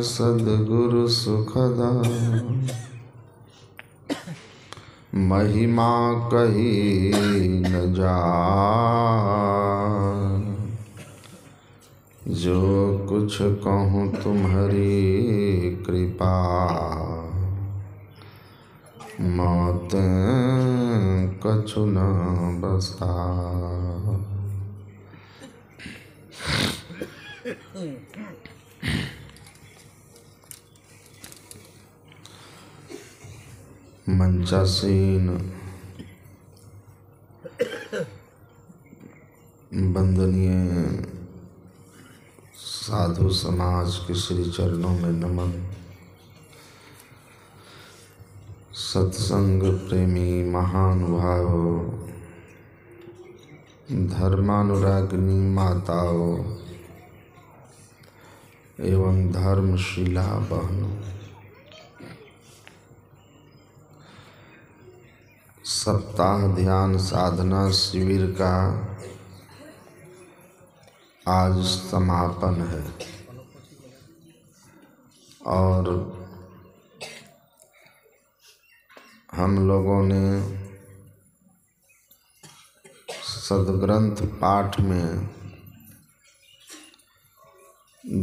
सद्गुरु सुखदा महिमा कही न जाए। जो कुछ कहूँ तुम्हारी कृपा मौतें कछु न बसा। मंचासीन वंदनीय साधु समाज के श्री चरणों में नमन। सत्संग प्रेमी महानुभावों, धर्मानुरागिनी माताओं एवं धर्मशिला बहनों, सप्ताह ध्यान साधना शिविर का आज समापन है और हम लोगों ने सद्ग्रंथ पाठ में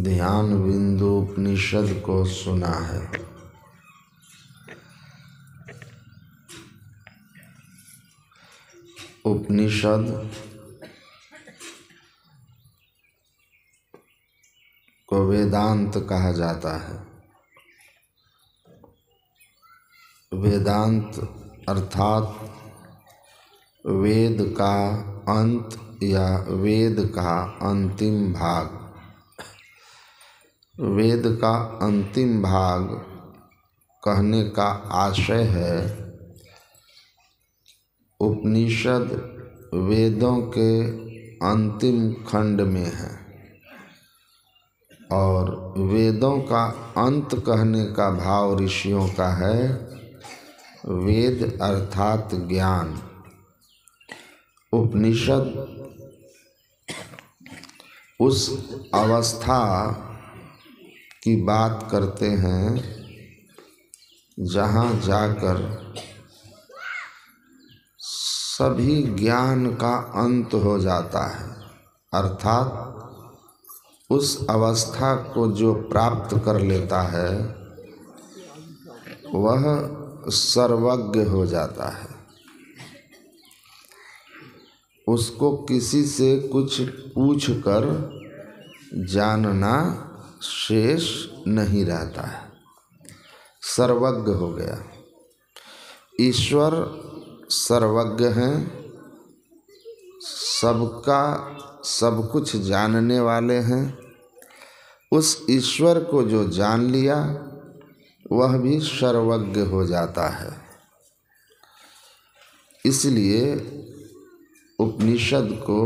ध्यान बिंदु उपनिषद को सुना है। उपनिषद को वेदांत कहा जाता है। वेदांत अर्थात वेद का अंत या वेद का अंतिम भाग। वेद का अंतिम भाग कहने का आशय है उपनिषद वेदों के अंतिम खंड में है और वेदों का अंत कहने का भाव ऋषियों का है। वेद अर्थात ज्ञान। उपनिषद उस अवस्था की बात करते हैं जहाँ जाकर सभी ज्ञान का अंत हो जाता है, अर्थात उस अवस्था को जो प्राप्त कर लेता है वह सर्वज्ञ हो जाता है। उसको किसी से कुछ पूछकर जानना शेष नहीं रहता है, सर्वज्ञ हो गया। ईश्वर सर्वज्ञ हैं, सबका सब कुछ जानने वाले हैं। उस ईश्वर को जो जान लिया वह भी सर्वज्ञ हो जाता है। इसलिए उपनिषद को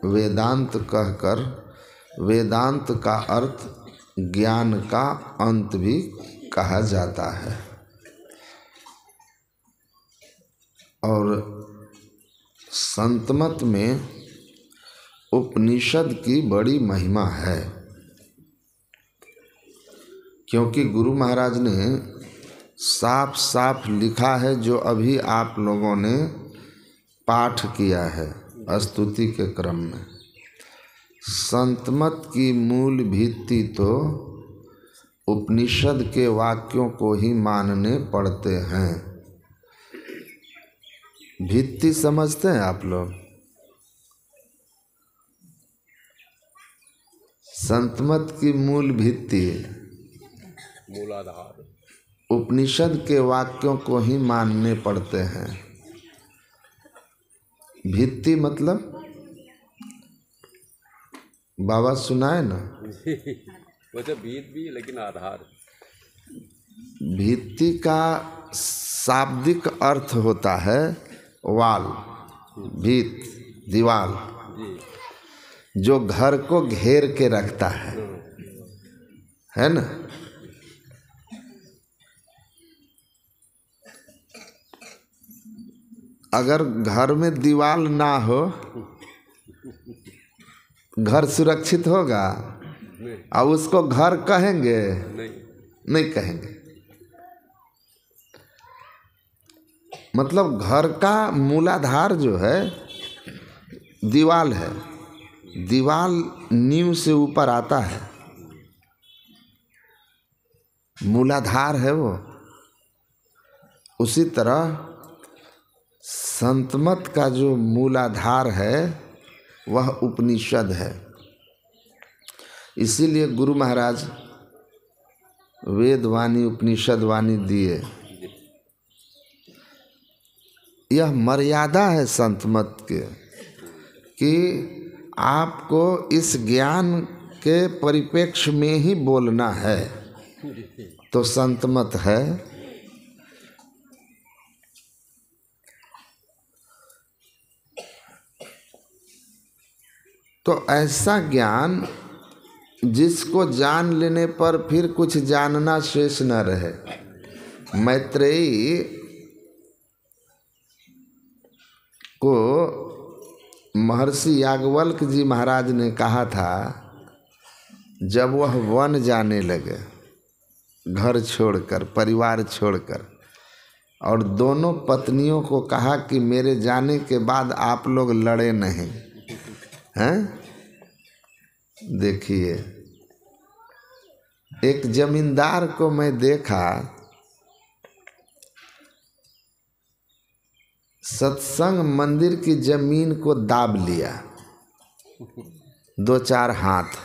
वेदांत कहकर वेदांत का अर्थ ज्ञान का अंत भी कहा जाता है। और संतमत में उपनिषद की बड़ी महिमा है, क्योंकि गुरु महाराज ने साफ साफ लिखा है जो अभी आप लोगों ने पाठ किया है स्तुति के क्रम में। संतमत की मूल भित्ति तो उपनिषद के वाक्यों को ही मानने पड़ते हैं। भित्ति समझते हैं आप लोग? संतमत की मूल भित्ति, मूलाधार, उपनिषद के वाक्यों को ही मानने पड़ते हैं। भित्ति मतलब बाबा सुनाए ना, वैसे भीत भी लेकिन आधार। भित्ति का शाब्दिक अर्थ होता है वाल, भीत, दीवाल, जो घर को घेर के रखता है ना। अगर घर में दीवाल ना हो घर सुरक्षित होगा? और उसको घर कहेंगे? नहीं, नहीं कहेंगे। मतलब घर का मूलाधार जो है दीवाल है, दीवाल नींव से ऊपर आता है, मूलाधार है वो। उसी तरह संतमत का जो मूलाधार है वह उपनिषद है। इसीलिए गुरु महाराज वेद वाणी उपनिषद वाणी दिए। यह मर्यादा है संतमत के कि आपको इस ज्ञान के परिप्रेक्ष्य में ही बोलना है, तो संतमत है। तो ऐसा ज्ञान जिसको जान लेने पर फिर कुछ जानना शेष न रहे। मैत्रेयी को महर्षि याज्ञवल्क्य जी महाराज ने कहा था, जब वह वन जाने लगे घर छोड़कर, परिवार छोड़कर, और दोनों पत्नियों को कहा कि मेरे जाने के बाद आप लोग लड़े नहीं हैं। देखिए, एक जमींदार को मैं देखा सत्संग मंदिर की जमीन को दाब लिया 2-4 हाथ,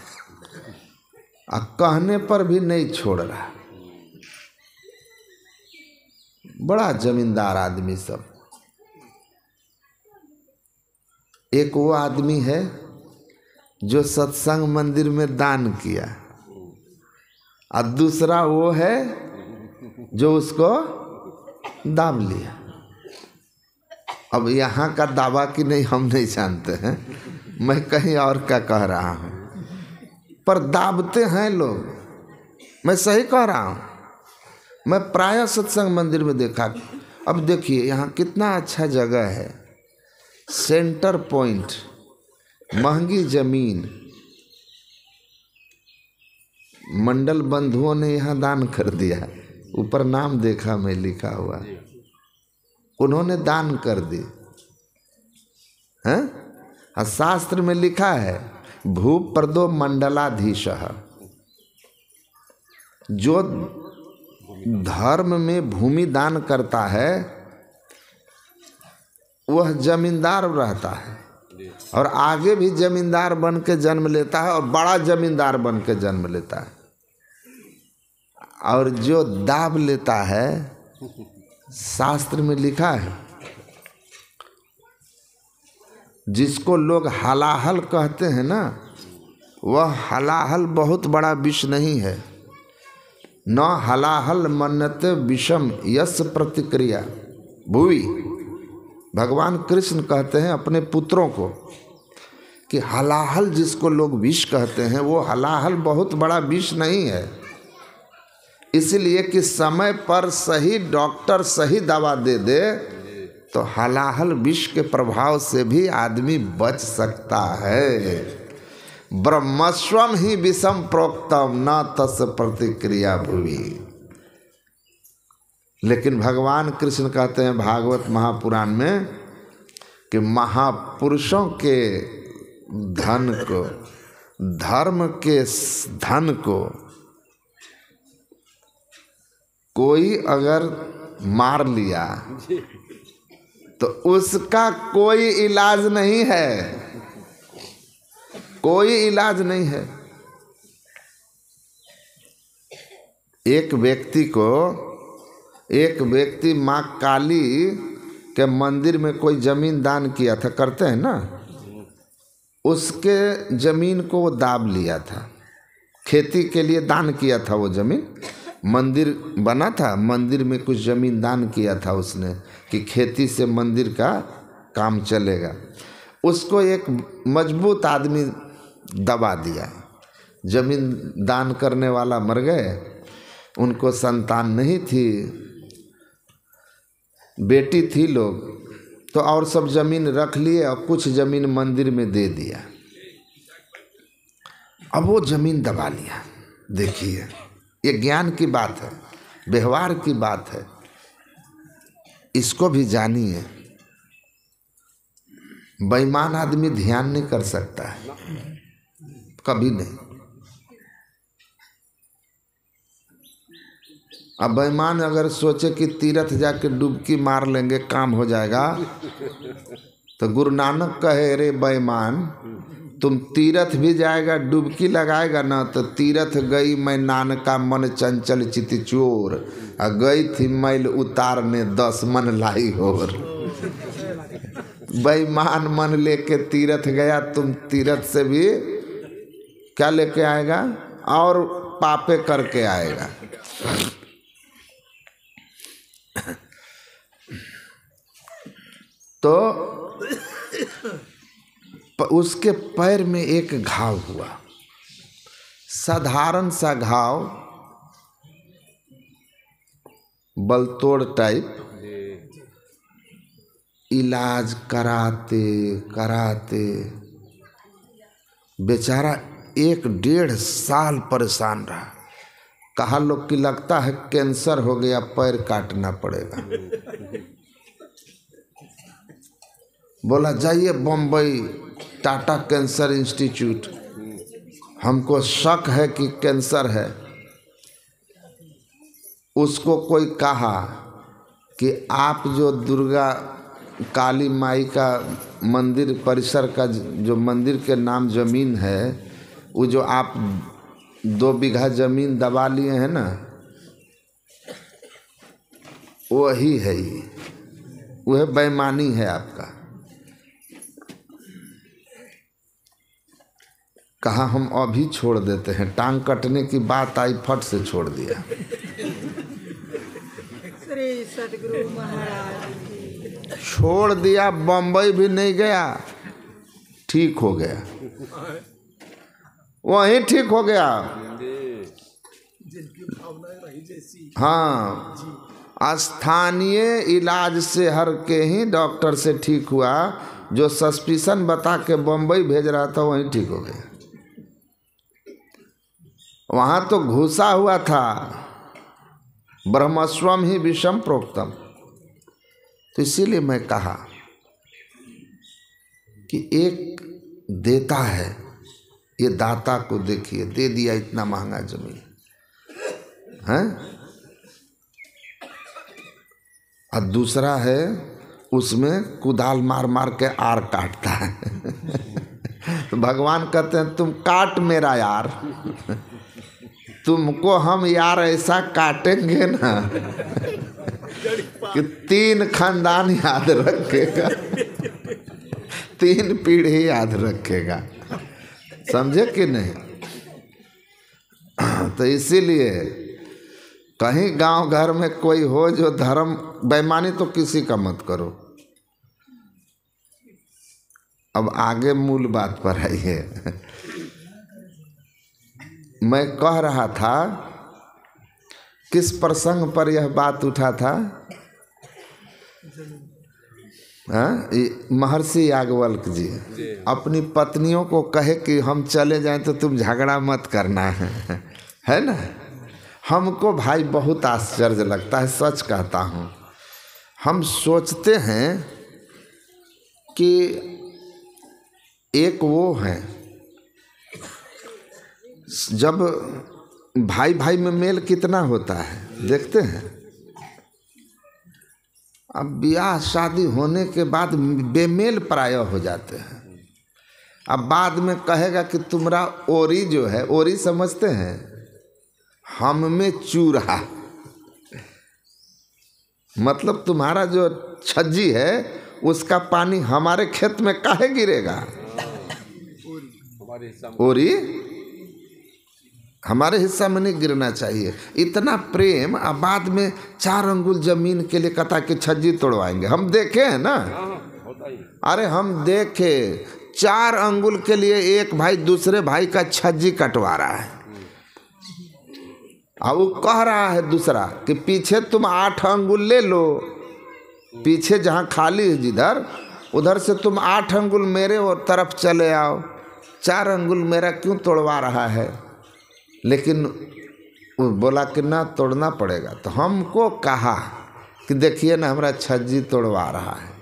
और कहने पर भी नहीं छोड़ रहा। बड़ा जमींदार आदमी सब। एक वो आदमी है जो सत्संग मंदिर में दान किया, और दूसरा वो है जो उसको दाब लिया। अब यहाँ का दावा कि नहीं हम नहीं जानते हैं, मैं कहीं और का कह रहा हूँ, पर दाबते हैं लोग। मैं सही कह रहा हूँ। मैं प्रायः सत्संग मंदिर में देखा। अब देखिए यहाँ कितना अच्छा जगह है, सेंटर पॉइंट, महंगी जमीन, मंडल बंधुओं ने यहाँ दान कर दिया। ऊपर नाम देखा मैं लिखा हुआ, उन्होंने दान कर दी हैं। और शास्त्र में लिखा है भूप्रदो मंडलाधीशः, जो धर्म में भूमि दान करता है वह जमींदार रहता है, और आगे भी जमींदार बन के जन्म लेता है, और बड़ा जमींदार बन के जन्म लेता है। और जो दाब लेता है, शास्त्र में लिखा है, जिसको लोग हलाहल कहते हैं ना, वह हलाहल बहुत बड़ा विष नहीं है। न हलाहल मन्नते विषम यस प्रतिक्रिया भुवि। भगवान कृष्ण कहते हैं अपने पुत्रों को कि हलाहल जिसको लोग विष कहते हैं, वो हलाहल बहुत बड़ा विष नहीं है। इसलिए कि समय पर सही डॉक्टर सही दवा दे दे तो हलाहल विष के प्रभाव से भी आदमी बच सकता है। ब्रह्मस्वम ही विषम प्रोक्तम न तस् प्रतिक्रिया भुवि। लेकिन भगवान कृष्ण कहते हैं भागवत महापुराण में कि महापुरुषों के धन को, धर्म के धन को कोई अगर मार लिया तो उसका कोई इलाज नहीं है, कोई इलाज नहीं है। एक व्यक्ति माँ काली के मंदिर में कोई जमीन दान किया था, करते हैं ना, उसके जमीन को वो दाब लिया था। खेती के लिए दान किया था वो जमीन, मंदिर बना था, मंदिर में कुछ जमीन दान किया था उसने कि खेती से मंदिर का काम चलेगा। उसको एक मजबूत आदमी दबा दिया। जमीन दान करने वाला मर गए, उनको संतान नहीं थी, बेटी थी लोग, तो और सब जमीन रख लिए और कुछ जमीन मंदिर में दे दिया। अब वो जमीन दबा लिया। देखिए ये ज्ञान की बात है, व्यवहार की बात है, इसको भी जानिए। बेईमान आदमी ध्यान नहीं कर सकता है, कभी नहीं। अब बेईमान अगर सोचे कि तीर्थ जाके डुबकी मार लेंगे काम हो जाएगा, तो गुरु नानक कहे रे बेईमान, तुम तीर्थ भी जाएगा डुबकी लगाएगा ना तो तीर्थ गई मैं नानका मन चंचल चित चोर, आ गई थी मैल उतारने 10 मन लाई होर। बेईमान मन लेके तीर्थ गया, तुम तीर्थ से भी क्या लेके आएगा, और पापे करके आएगा। तो उसके पैर में एक घाव हुआ, साधारण सा घाव, बलतोड़ टाइप। इलाज कराते कराते बेचारा 1-1.5 साल परेशान रहा। कहा लोग कि लगता है कैंसर हो गया, पैर काटना पड़ेगा। बोला जाइए बम्बई टाटा कैंसर इंस्टीट्यूट, हमको शक है कि कैंसर है। उसको कोई कहा कि आप जो दुर्गा काली माई का मंदिर परिसर का जो मंदिर के नाम ज़मीन है, वो जो आप 2 बीघा ज़मीन दबा लिए हैं ना, वही है ये, वह बेईमानी है आपका। कहा हम अभी छोड़ देते हैं, टांग कटने की बात आई फट से छोड़ दिया। श्री सद्गुरु महाराज छोड़ दिया, बम्बई भी नहीं गया, ठीक हो गया, वहीं ठीक हो गया। हाँ, स्थानीय इलाज से हर के ही डॉक्टर से ठीक हुआ, जो सस्पिशन बता के बम्बई भेज रहा था वहीं ठीक हो गया। वहाँ तो घुसा हुआ था, ब्रह्मस्वम ही विषम प्रोक्तम। तो इसीलिए मैं कहा कि एक देता है, ये दाता को देखिए, दे दिया इतना महंगा जमीन है, और दूसरा है उसमें कुदाल मार मार के आर काटता है। तो भगवान कहते हैं तुम काट मेरा यार, तुमको हम यार ऐसा काटेंगे ना कि 3 खानदान याद रखेगा, 3 पीढ़ी याद रखेगा, समझे कि नहीं। तो इसीलिए कहीं गांव घर में कोई हो जो धर्म बेईमानी, तो किसी का मत करो। अब आगे मूल बात पर आइए। मैं कह रहा था, किस प्रसंग पर यह बात उठा था? महर्षि याज्ञवल्क्य जी अपनी पत्नियों को कहे कि हम चले जाएं तो तुम झगड़ा मत करना है ना। हमको भाई बहुत आश्चर्य लगता है, सच कहता हूँ। हम सोचते हैं कि एक वो है, जब भाई भाई में मेल कितना होता है देखते हैं। अब ब्याह शादी होने के बाद बेमेल प्राय हो जाते हैं। अब बाद में कहेगा कि तुम्हारा ओरी जो है, ओरी समझते हैं, हम में चूरा, मतलब तुम्हारा जो छज्जी है उसका पानी हमारे खेत में काहे गिरेगा। ओरी हमारे हिस्सा में नहीं गिरना चाहिए। इतना प्रेम, अब बाद में 4 अंगुल जमीन के लिए कथा की छज्जी तोड़वाएंगे। हम देखे हैं ना, अरे हम देखे 4 अंगुल के लिए एक भाई दूसरे भाई का छज्जी कटवा रहा है। अब वो कह रहा है दूसरा कि पीछे तुम 8 अंगुल ले लो, पीछे जहाँ खाली है जिधर, उधर से तुम 8 अंगुल मेरे और तरफ चले आओ, 4 अंगुल मेरा क्यों तोड़वा रहा है? लेकिन वो बोला कि ना तोड़ना पड़ेगा। तो हमको कहा कि देखिए ना हमारा छज्जी तोड़वा रहा है।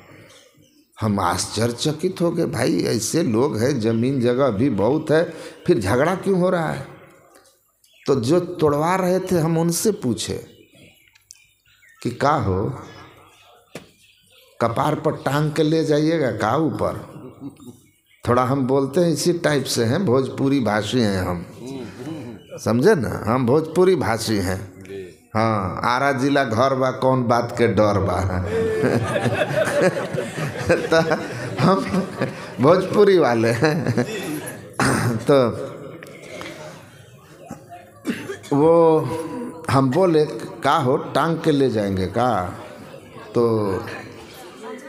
हम आश्चर्यचकित हो गए, भाई ऐसे लोग हैं, जमीन जगह भी बहुत है, फिर झगड़ा क्यों हो रहा है? तो जो तोड़वा रहे थे हम उनसे पूछे कि का हो, कपार पर टांग के ले जाइएगा का ऊपर? थोड़ा हम बोलते हैं इसी टाइप से हैं, भोजपुरी भाषी हैं हम, समझे ना, हम भोजपुरी भाषी हैं। हाँ, आरा जिला घर बा कौन बात के डर बा। तो हम भोजपुरी वाले हैं। तो वो हम बोले का हो, टांग के ले जाएंगे का? तो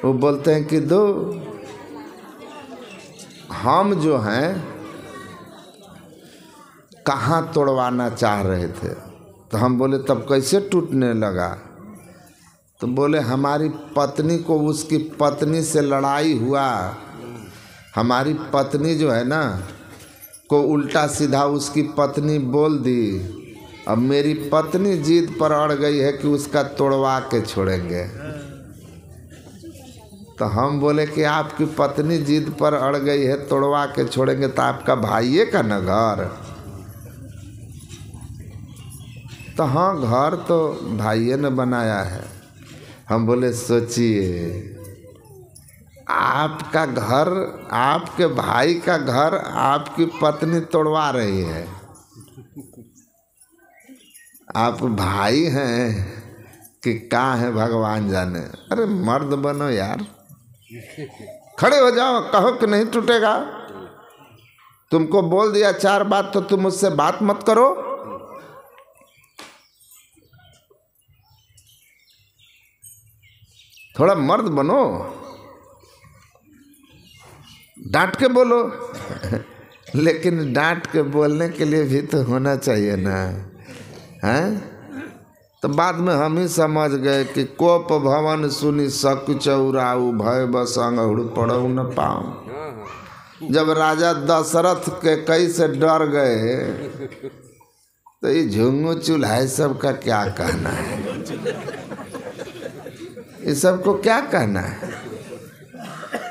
वो बोलते हैं कि दो, हम जो हैं कहाँ तोड़वाना चाह रहे थे। तो हम बोले तब कैसे टूटने लगा? तो बोले हमारी पत्नी को उसकी पत्नी से लड़ाई हुआ, हमारी पत्नी जो है ना को उल्टा सीधा उसकी पत्नी बोल दी। अब मेरी पत्नी जिद पर अड़ गई है कि उसका तोड़वा के छोड़ेंगे। तो हम बोले कि आपकी पत्नी जिद पर अड़ गई है, तोड़वा के छोड़ेंगे, तो आपका भाइये का न घर? तो हाँ, घर तो भाइये ने बनाया है। हम बोले सोचिए, आपका घर, आपके भाई का घर आपकी पत्नी तोड़वा रही है। आप भाई हैं कि का है भगवान जाने। अरे मर्द बनो यार, खड़े हो जाओ, कहो कि नहीं टूटेगा। तुमको बोल दिया 4 बात तो तुम मुझसे बात मत करो। थोड़ा मर्द बनो, डांट के बोलो। लेकिन डांट के बोलने के लिए भी तो होना चाहिए ना, हैं? तो बाद में हम ही समझ गए कि कोप भवन सुनी सक चौराऊ, भय बस अंगुड़ पड़ऊ न पाऊं। जब राजा दशरथ के कई से डर गए तो ये झुंगू चूल्हा सब का क्या कहना है? इस सबको क्या कहना है?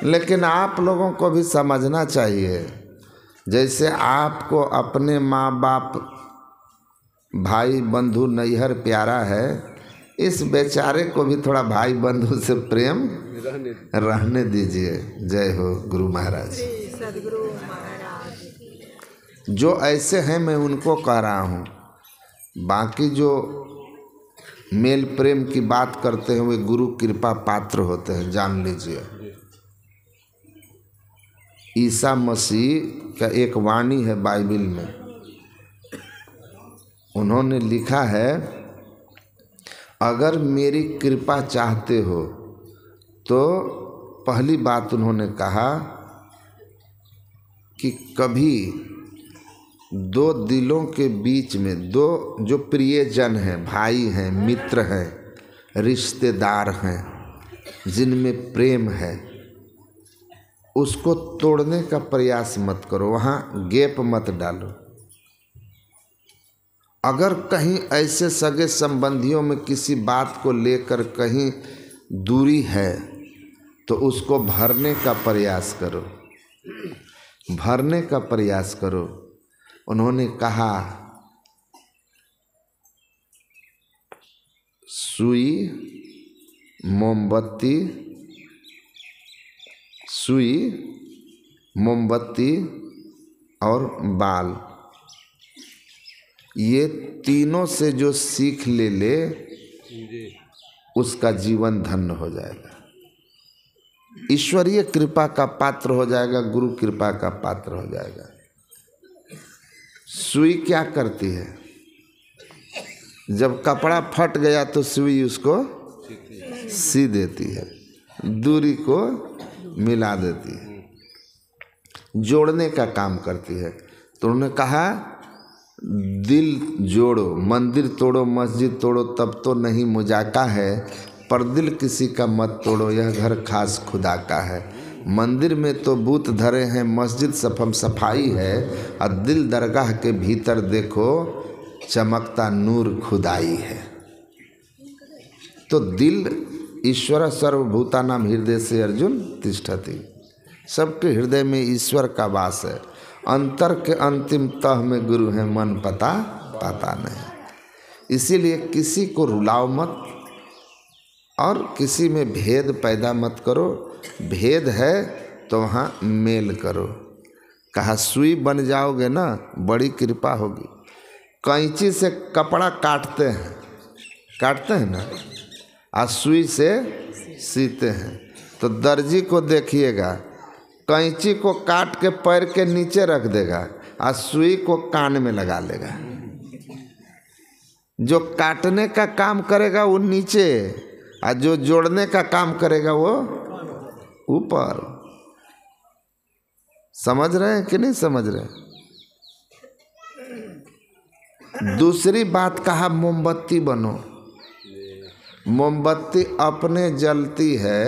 लेकिन आप लोगों को भी समझना चाहिए, जैसे आपको अपने माँ बाप, भाई बंधु नैहर प्यारा है, इस बेचारे को भी थोड़ा भाई बंधु से प्रेम रहने दीजिए। जय हो गुरु महाराज। सदगुरु महाराज। जो ऐसे हैं मैं उनको कह रहा हूँ, बाकी जो मेल प्रेम की बात करते हैं वे गुरु कृपा पात्र होते हैं, जान लीजिए। ईसा मसीह का एक वाणी है बाइबल में, उन्होंने लिखा है, अगर मेरी कृपा चाहते हो तो पहली बात उन्होंने कहा कि कभी 2 दिलों के बीच में, 2 जो प्रियजन हैं, भाई हैं, मित्र हैं, रिश्तेदार हैं, जिनमें प्रेम है, उसको तोड़ने का प्रयास मत करो, वहाँ गैप मत डालो। अगर कहीं ऐसे सगे संबंधियों में किसी बात को लेकर कहीं दूरी है तो उसको भरने का प्रयास करो, भरने का प्रयास करो। उन्होंने कहा सुई, मोमबत्ती, सुई, मोमबत्ती और बाल, ये तीनों से जो सीख ले उसका जीवन धन्य हो जाएगा, ईश्वरीय कृपा का पात्र हो जाएगा, गुरु कृपा का पात्र हो जाएगा। सुई क्या करती है? जब कपड़ा फट गया तो सुई उसको सी देती है, दूरी को मिला देती है, जोड़ने का काम करती है। तो उन्होंने कहा दिल जोड़ो, मंदिर तोड़ो, मस्जिद तोड़ो, तब तो नहीं मुजाका है, पर दिल किसी का मत तोड़ो, यह घर खास खुदा का है। मंदिर में तो बूत धरे हैं, मस्जिद सफम सफाई है, और दिल दरगाह के भीतर देखो चमकता नूर खुदाई है। तो दिल ईश्वर सर्वभूतानां हृदय से अर्जुन तिष्ठति, सबके हृदय में ईश्वर का वास है। अंतर के अंतिम तह में गुरु है, मन पता नहीं। इसीलिए किसी को रुलाओ मत और किसी में भेद पैदा मत करो। भेद है तो वहाँ मेल करो। कहा सुई बन जाओगे ना, बड़ी कृपा होगी। कैंची से कपड़ा काटते हैं ना, और सुई से सीते हैं। तो दर्जी को देखिएगा, कैंची को काट के पैर के नीचे रख देगा और सुई को कान में लगा लेगा। जो काटने का काम करेगा वो नीचे, और जो जोड़ने का काम करेगा वो ऊपर। समझ रहे हैं कि नहीं समझ रहे? दूसरी बात कहा मोमबत्ती बनो। मोमबत्ती अपने जलती है,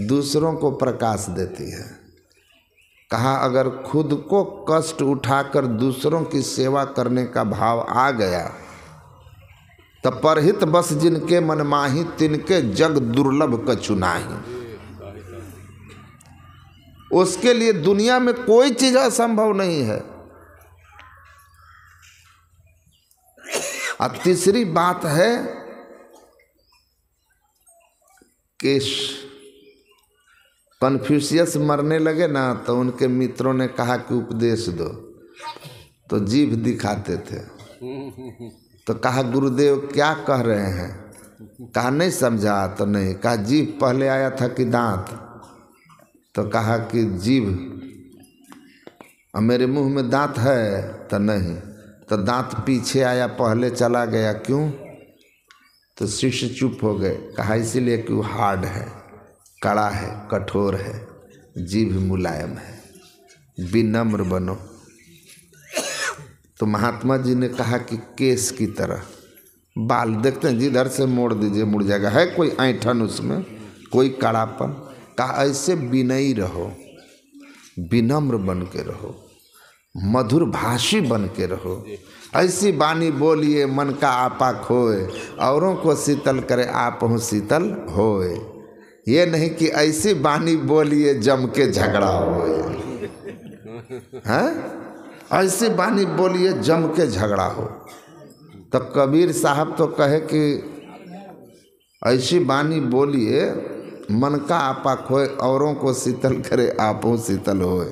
दूसरों को प्रकाश देती है। कहा अगर खुद को कष्ट उठाकर दूसरों की सेवा करने का भाव आ गया तो परहित बस जिनके मन माही, तिनके जग दुर्लभ कछु नाही। उसके लिए दुनिया में कोई चीज असंभव नहीं है। और तीसरी बात है कि कन्फ्यूशियस मरने लगे ना, तो उनके मित्रों ने कहा कि उपदेश दो, तो जीभ दिखाते थे। तो कहा गुरुदेव क्या कह रहे हैं? कहा नहीं समझा। तो नहीं। कहा जीभ पहले आया था कि दांत? तो कहा कि जीभ। और मेरे मुंह में दांत है? तो नहीं। तो दांत पीछे आया, पहले चला गया, क्यों? तो शिष्य चुप हो गए। कहा इसीलिए कि वो हार्ड है, कड़ा है, कठोर है, जीभ मुलायम है, विनम्र बनो। तो महात्मा जी ने कहा कि केस की तरह बाल देखते हैं, जिधर से मोड़ दीजिए मुड़ जाएगा। है कोई ऐंठन उसमें, कोई कड़ापन? कहा ऐसे विनयी रहो, विनम्र बन के रहो, मधुर भाषी बन के रहो। ऐसी बानी बोलिए मन का आपा खोए, औरों को शीतल करे आपहु शीतल होए। ये नहीं कि ऐसी बानी बोलिए जम के झगड़ा होए। हैं? ऐसी बानी बोलिए जम के झगड़ा हो। तो कबीर साहब तो कहे कि ऐसी बानी बोलिए मन का आपा खोए, औरों को शीतल करे आपहु शीतल होए।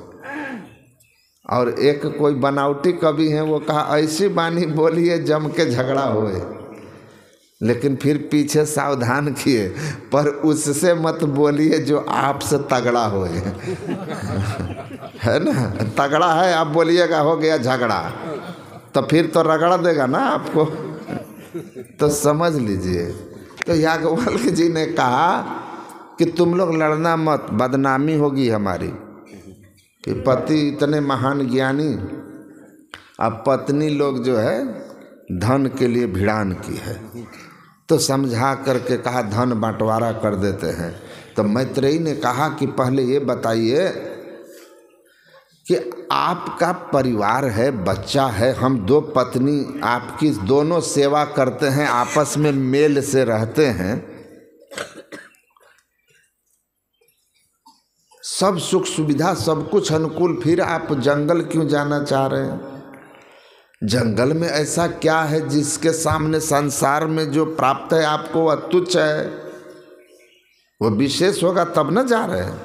और एक कोई बनावटी कवि हैं, वो कहा ऐसी बानी बोलिए जम के झगड़ा होए। लेकिन फिर पीछे सावधान किए, पर उससे मत बोलिए जो आपसे तगड़ा होए। है ना? तगड़ा है, आप बोलिएगा हो गया झगड़ा, तो फिर तो रगड़ देगा ना आपको। तो समझ लीजिए। तो याज्ञवल्क्य जी ने कहा कि तुम लोग लड़ना मत, बदनामी होगी हमारी कि पति इतने महान ज्ञानी, अब पत्नी लोग जो है धन के लिए भिड़ान की है। तो समझा करके कहा धन बंटवारा कर देते हैं। तो मैत्रेयी ने कहा कि पहले ये बताइए कि आपका परिवार है, बच्चा है, हम दो पत्नी आपकी दोनों सेवा करते हैं, आपस में मेल से रहते हैं, सब सुख सुविधा सब कुछ अनुकूल, फिर आप जंगल क्यों जाना चाह रहे हैं? जंगल में ऐसा क्या है जिसके सामने संसार में जो प्राप्त है आपको वह तुच्छ है? वो विशेष होगा तब न जा रहे हैं।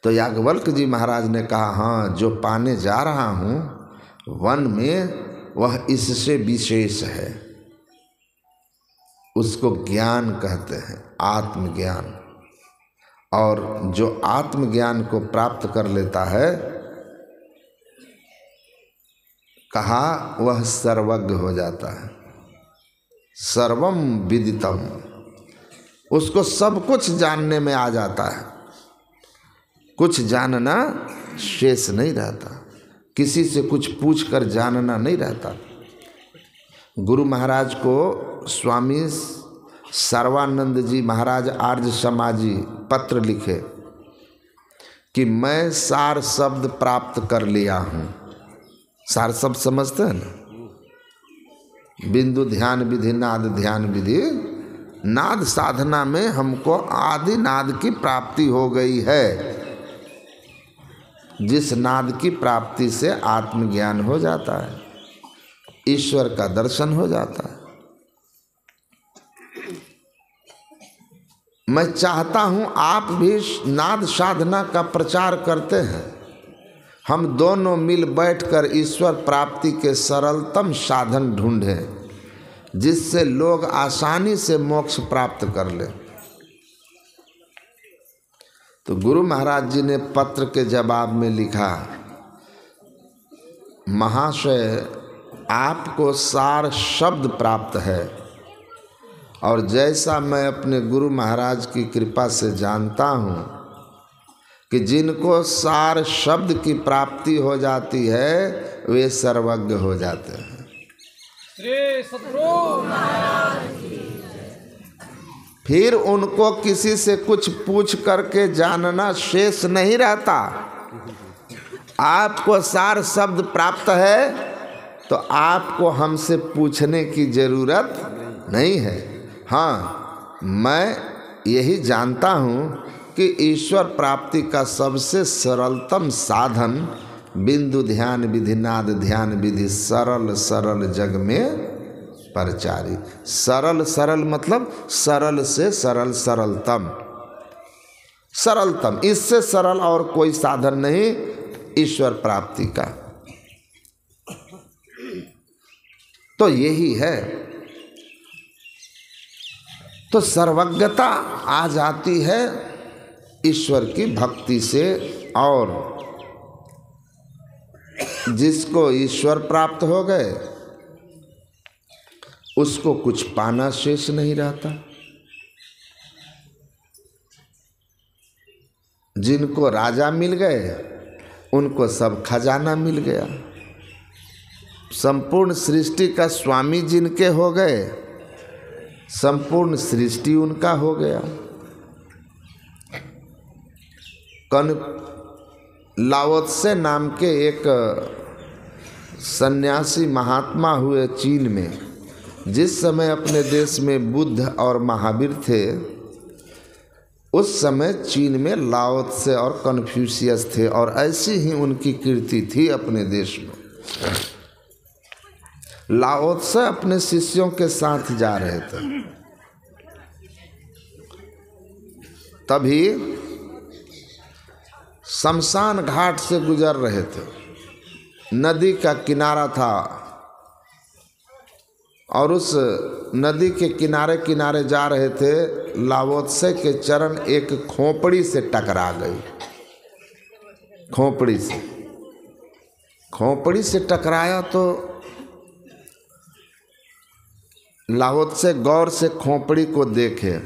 तो याज्ञवल्क्य जी महाराज ने कहा हाँ, जो पाने जा रहा हूँ वन में वह इससे विशेष है। उसको ज्ञान कहते हैं, आत्मज्ञान। और जो आत्मज्ञान को प्राप्त कर लेता है, कहा वह सर्वज्ञ हो जाता है, सर्वम विदितम। उसको सब कुछ जानने में आ जाता है, कुछ जानना शेष नहीं रहता, किसी से कुछ पूछकर जानना नहीं रहता। गुरु महाराज को स्वामी सर्वानंद जी महाराज आर्य समाजी पत्र लिखे कि मैं सार शब्द प्राप्त कर लिया हूँ। सार शब्द समझते हैं ना? बिंदु ध्यान विधि, नाद ध्यान विधि, नाद साधना में हमको आदि नाद की प्राप्ति हो गई है, जिस नाद की प्राप्ति से आत्मज्ञान हो जाता है, ईश्वर का दर्शन हो जाता है। मैं चाहता हूँ आप भी नाद साधना का प्रचार करते हैं, हम दोनों मिल बैठकर ईश्वर प्राप्ति के सरलतम साधन ढूंढें, जिससे लोग आसानी से मोक्ष प्राप्त कर लें। तो गुरु महाराज जी ने पत्र के जवाब में लिखा, महाशय आपको सार शब्द प्राप्त है, और जैसा मैं अपने गुरु महाराज की कृपा से जानता हूँ कि जिनको सार शब्द की प्राप्ति हो जाती है वे सर्वज्ञ हो जाते हैं। श्री सद्गुरु फिर उनको किसी से कुछ पूछ करके जानना शेष नहीं रहता। आपको सार शब्द प्राप्त है तो आपको हमसे पूछने की जरूरत नहीं है। हाँ, मैं यही जानता हूँ कि ईश्वर प्राप्ति का सबसे सरलतम साधन बिंदु ध्यान विधि, नाद ध्यान विधि सरल सरल जग में परचारी। सरल सरल मतलब सरल से सरल, सरलतम सरलतम, इससे सरल और कोई साधन नहीं ईश्वर प्राप्ति का। तो यही है। तो सर्वज्ञता आ जाती है ईश्वर की भक्ति से, और जिसको ईश्वर प्राप्त हो गए उसको कुछ पाना शेष नहीं रहता। जिनको राजा मिल गए उनको सब खजाना मिल गया। संपूर्ण सृष्टि का स्वामी जिनके हो गए संपूर्ण सृष्टि उनका हो गया। लाओत्से नाम के एक सन्यासी महात्मा हुए चीन में। जिस समय अपने देश में बुद्ध और महावीर थे, उस समय चीन में लाओत्से और कन्फ्यूशियस थे, और ऐसी ही उनकी कीर्ति थी अपने देश में। लाओत्से अपने शिष्यों के साथ जा रहे थे, तभी शमशान घाट से गुजर रहे थे। नदी का किनारा था, और उस नदी के किनारे किनारे जा रहे थे। लाओत्से के चरण एक खोपड़ी से टकरा गई। खोपड़ी से टकराया तो लाओत्से गौर से खोपड़ी को देखे,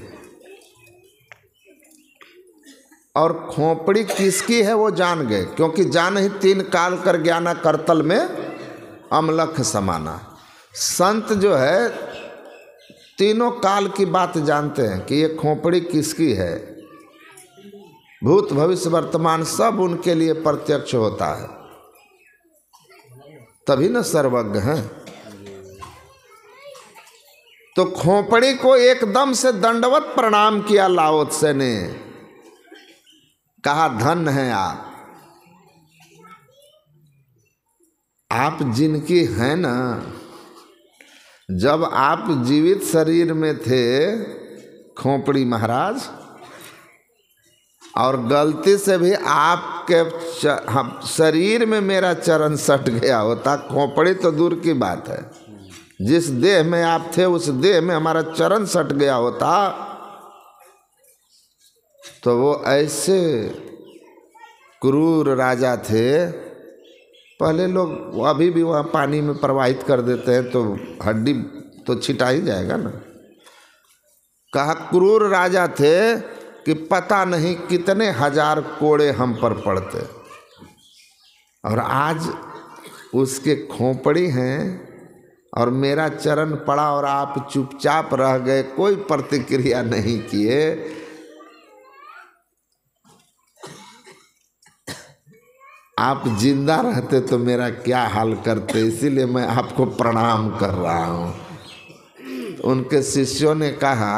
और खोपड़ी किसकी है वो जान गए, क्योंकि जान ही तीन काल कर ज्ञाना करतल में अमलख समाना। संत जो है तीनों काल की बात जानते हैं कि ये खोपड़ी किसकी है। भूत भविष्य वर्तमान सब उनके लिए प्रत्यक्ष होता है, तभी न सर्वज्ञ हैं। तो खोपड़ी को एकदम से दंडवत प्रणाम किया लाओत्से ने, कहा धन है आप जिनकी हैं ना। जब आप जीवित शरीर में थे खोपड़ी महाराज, और गलती से भी आपके शरीर में मेरा चरण सट गया होता, खोपड़ी तो दूर की बात है, जिस देह में आप थे उस देह में हमारा चरण सट गया होता, तो वो ऐसे क्रूर राजा थे। पहले लोग अभी भी वहाँ पानी में प्रवाहित कर देते हैं तो हड्डी तो छिटा ही जाएगा ना। कहा क्रूर राजा थे कि पता नहीं कितने हजार कोड़े हम पर पड़ते, और आज उसके खोपड़ी हैं और मेरा चरण पड़ा और आप चुपचाप रह गए, कोई प्रतिक्रिया नहीं किए। आप जिंदा रहते तो मेरा क्या हाल करते, इसीलिए मैं आपको प्रणाम कर रहा हूँ। उनके शिष्यों ने कहा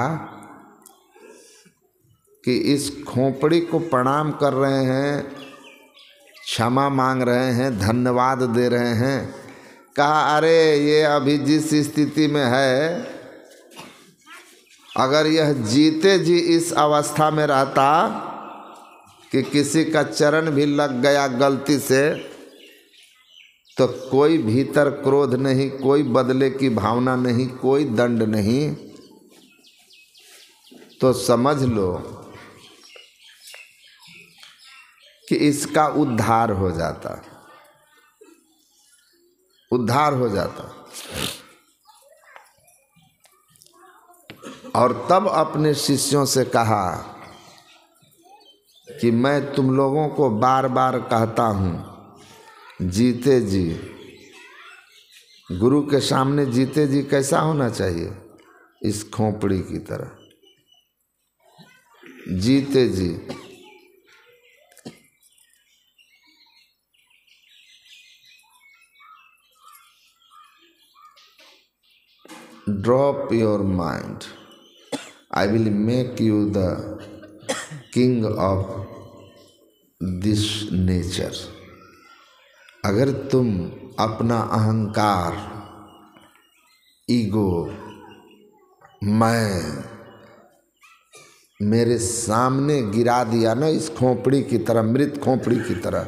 कि इस खोपड़ी को प्रणाम कर रहे हैं, क्षमा मांग रहे हैं, धन्यवाद दे रहे हैं। कहा अरे ये अभी जिस स्थिति में है, अगर यह जीते जी इस अवस्था में रहता कि किसी का चरण भी लग गया गलती से, तो कोई भीतर क्रोध नहीं, कोई बदले की भावना नहीं, कोई दंड नहीं, तो समझ लो कि इसका उद्धार हो जाता, उद्धार हो जाता। और तब अपने शिष्यों से कहा कि मैं तुम लोगों को बार बार कहता हूँ, जीते जी, गुरु के सामने जीते जी कैसा होना चाहिए? इस खोपड़ी की तरह जीते जी। Drop your mind. I will make you the king of this nature. अगर तुम अपना अहंकार, ईगो, मैं मेरे सामने गिरा दिया ना, इस खोपड़ी की तरह, मृत खोपड़ी की तरह,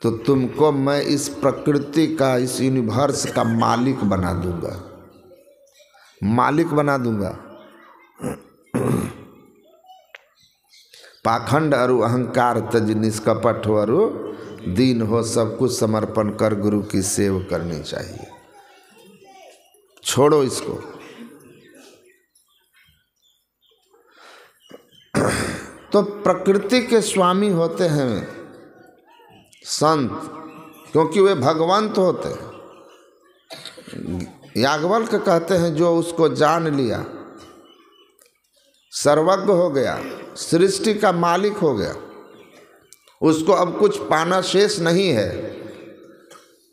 तो तुमको मैं इस प्रकृति का, इस यूनिवर्स का मालिक बना दूंगा, मालिक बना दूंगा। पाखंड अरु अहंकार तज निष्कपट हो अरु दीन हो, सब कुछ समर्पण कर गुरु की सेवा करनी चाहिए। छोड़ो इसको। तो प्रकृति के स्वामी होते हैं संत, क्योंकि वे भगवंत होते हैं। याज्ञवल्क्य कहते हैं जो उसको जान लिया, सर्वज्ञ हो गया, सृष्टि का मालिक हो गया, उसको अब कुछ पाना शेष नहीं है।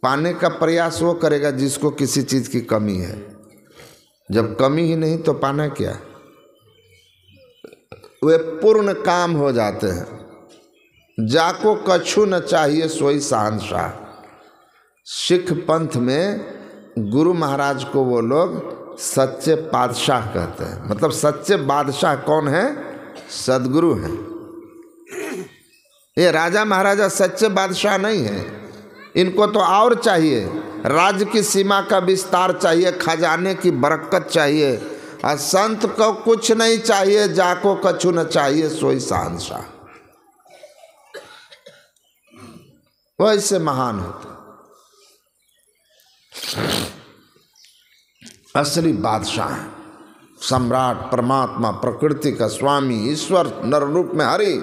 पाने का प्रयास वो करेगा जिसको किसी चीज़ की कमी है। जब कमी ही नहीं तो पाना क्या? वे पूर्ण काम हो जाते हैं। जाको कछु न चाहिए सोई शहंशाह। सिख पंथ में गुरु महाराज को वो लोग सच्चे बादशाह कहते हैं। मतलब सच्चे बादशाह कौन है? सदगुरु हैं। ये राजा महाराजा सच्चे बादशाह नहीं हैं। इनको तो और चाहिए, राज्य की सीमा का विस्तार चाहिए, खजाने की बरकत चाहिए। और संत को कुछ नहीं चाहिए, जाको कछु न चाहिए सोई शहंशाह। वो इससे महान होते। असली बादशाह, सम्राट, परमात्मा, प्रकृति का स्वामी, ईश्वर नर रूप में हरि।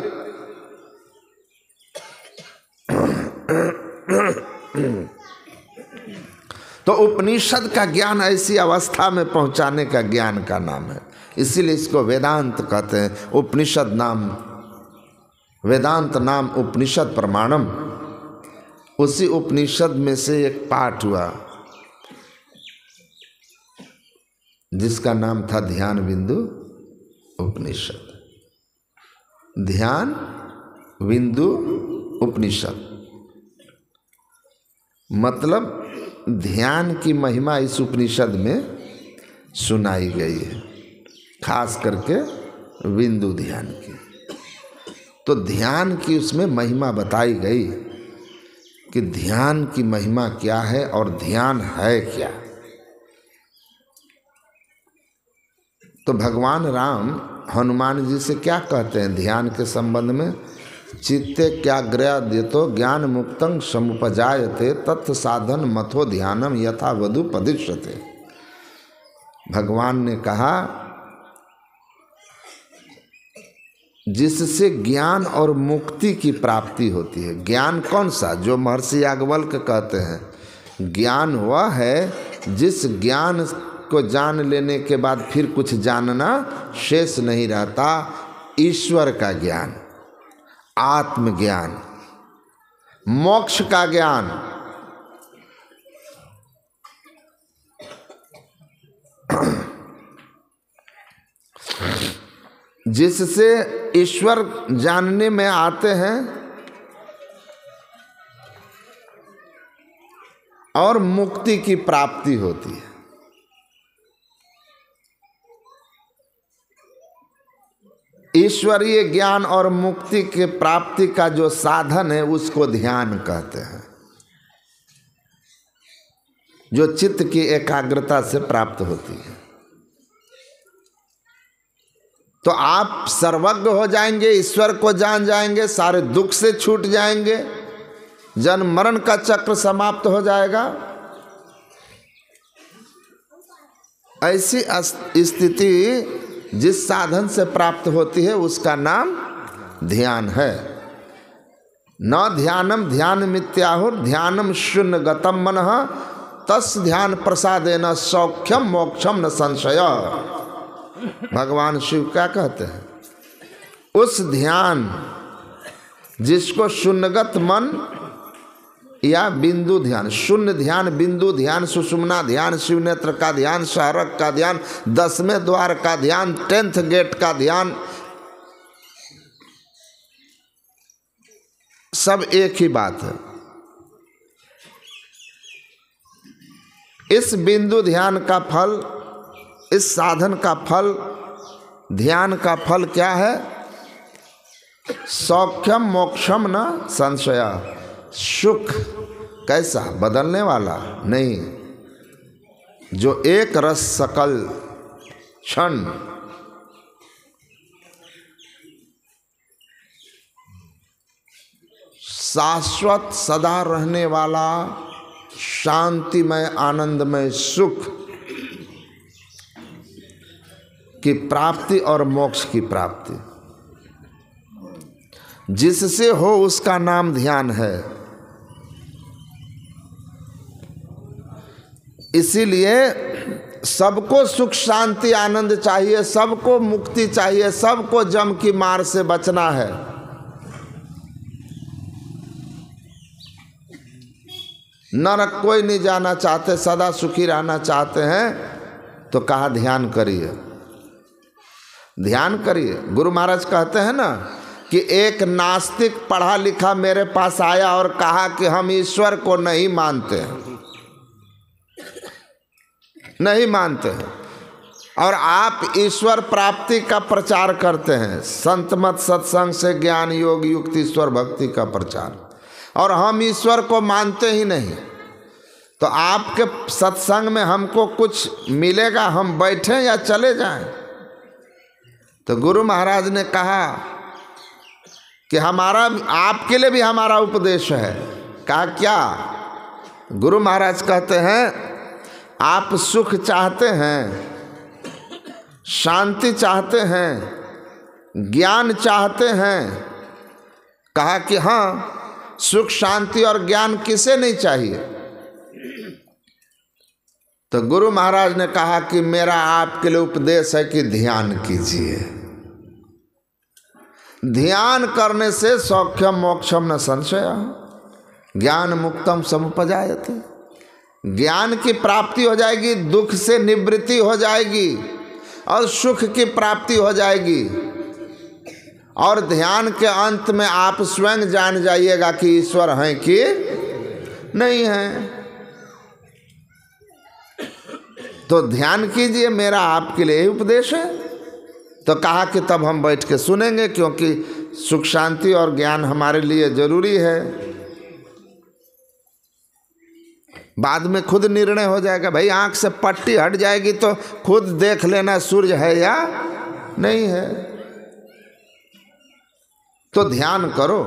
तो उपनिषद का ज्ञान ऐसी अवस्था में पहुंचाने का ज्ञान का नाम है। इसीलिए इसको वेदांत कहते हैं। उपनिषद नाम, वेदांत नाम उपनिषद प्रमाणम। उसी उपनिषद में से एक पाठ हुआ जिसका नाम था ध्यान बिंदु उपनिषद। ध्यान बिंदु उपनिषद मतलब ध्यान की महिमा इस उपनिषद में सुनाई गई है, खास करके बिंदु ध्यान की। तो ध्यान की उसमें महिमा बताई गई कि ध्यान की महिमा क्या है और ध्यान है क्या। तो भगवान राम हनुमान जी से क्या कहते हैं ध्यान के संबंध में? चित्ते क्याग्रयतो ज्ञान मुक्तं समुपजायते तत् साधन मथो ध्यानम यथा वधु पदिश्यते। भगवान ने कहा जिससे ज्ञान और मुक्ति की प्राप्ति होती है। ज्ञान कौन सा? जो महर्षि याज्ञवल्क्य कहते हैं ज्ञान वह है जिस ज्ञान को जान लेने के बाद फिर कुछ जानना शेष नहीं रहता। ईश्वर का ज्ञान, आत्मज्ञान। मोक्ष का ज्ञान, जिससे ईश्वर जानने में आते हैं और मुक्ति की प्राप्ति होती है। ईश्वरीय ज्ञान और मुक्ति के प्राप्ति का जो साधन है उसको ध्यान कहते हैं, जो चित्त की एकाग्रता से प्राप्त होती है। तो आप सर्वज्ञ हो जाएंगे, ईश्वर को जान जाएंगे, सारे दुख से छूट जाएंगे, जन्म मरण का चक्र समाप्त हो जाएगा। ऐसी स्थिति जिस साधन से प्राप्त होती है उसका नाम ध्यान है। न ध्यानम ध्यान मित्याहुर ध्यानम शून्य गतम मनः तस् ध्यान प्रसादेन सौख्यम मोक्षम न संशय। भगवान शिव क्या कहते हैं? उस ध्यान जिसको शून्यगत मन या बिंदु ध्यान, शून्य ध्यान, बिंदु ध्यान, सुषुम्ना ध्यान, शिवनेत्र का ध्यान, शाहरक का ध्यान, 10वें द्वार का ध्यान, 10th गेट का ध्यान, सब एक ही बात है। इस बिंदु ध्यान का फल, इस साधन का फल, ध्यान का फल क्या है? सौख्यम मोक्षम न संशय। सुख कैसा? बदलने वाला नहीं, जो एक रस सकल क्षण, शाश्वत सदा रहने वाला शांतिमय आनंदमय सुख की प्राप्ति और मोक्ष की प्राप्ति जिससे हो उसका नाम ध्यान है। इसीलिए सबको सुख शांति आनंद चाहिए, सबको मुक्ति चाहिए, सबको जम की मार से बचना है। नरक कोई नहीं जाना चाहते, सदा सुखी रहना चाहते हैं। तो कहा ध्यान करिए, ध्यान करिए। गुरु महाराज कहते हैं ना कि एक नास्तिक पढ़ा लिखा मेरे पास आया और कहा कि हम ईश्वर को नहीं मानते हैं, नहीं मानते हैं, और आप ईश्वर प्राप्ति का प्रचार करते हैं, संत मत सत्संग से ज्ञान योग युक्त ईश्वर भक्ति का प्रचार, और हम ईश्वर को मानते ही नहीं। तो आपके सत्संग में हमको कुछ मिलेगा? हम बैठें या चले जाएं? तो गुरु महाराज ने कहा कि हमारा, आपके लिए भी हमारा उपदेश है। कहा क्या? गुरु महाराज कहते हैं आप सुख चाहते हैं, शांति चाहते हैं, ज्ञान चाहते हैं? कहा कि हाँ, सुख शांति और ज्ञान किसे नहीं चाहिए? तो गुरु महाराज ने कहा कि मेरा आपके लिए उपदेश है कि ध्यान कीजिए। ध्यान करने से सौख्यम मोक्षम न संशय, ज्ञान मुक्तम समुपजायते। ज्ञान की प्राप्ति हो जाएगी, दुख से निवृत्ति हो जाएगी और सुख की प्राप्ति हो जाएगी। और ध्यान के अंत में आप स्वयं जान जाइएगा कि ईश्वर हैं कि नहीं हैं। तो ध्यान कीजिए, मेरा आपके लिए उपदेश है। तो कहा कि तब हम बैठ के सुनेंगे, क्योंकि सुख शांति और ज्ञान हमारे लिए जरूरी है। बाद में खुद निर्णय हो जाएगा। भाई आंख से पट्टी हट जाएगी तो खुद देख लेना सूर्य है या नहीं है। तो ध्यान करो।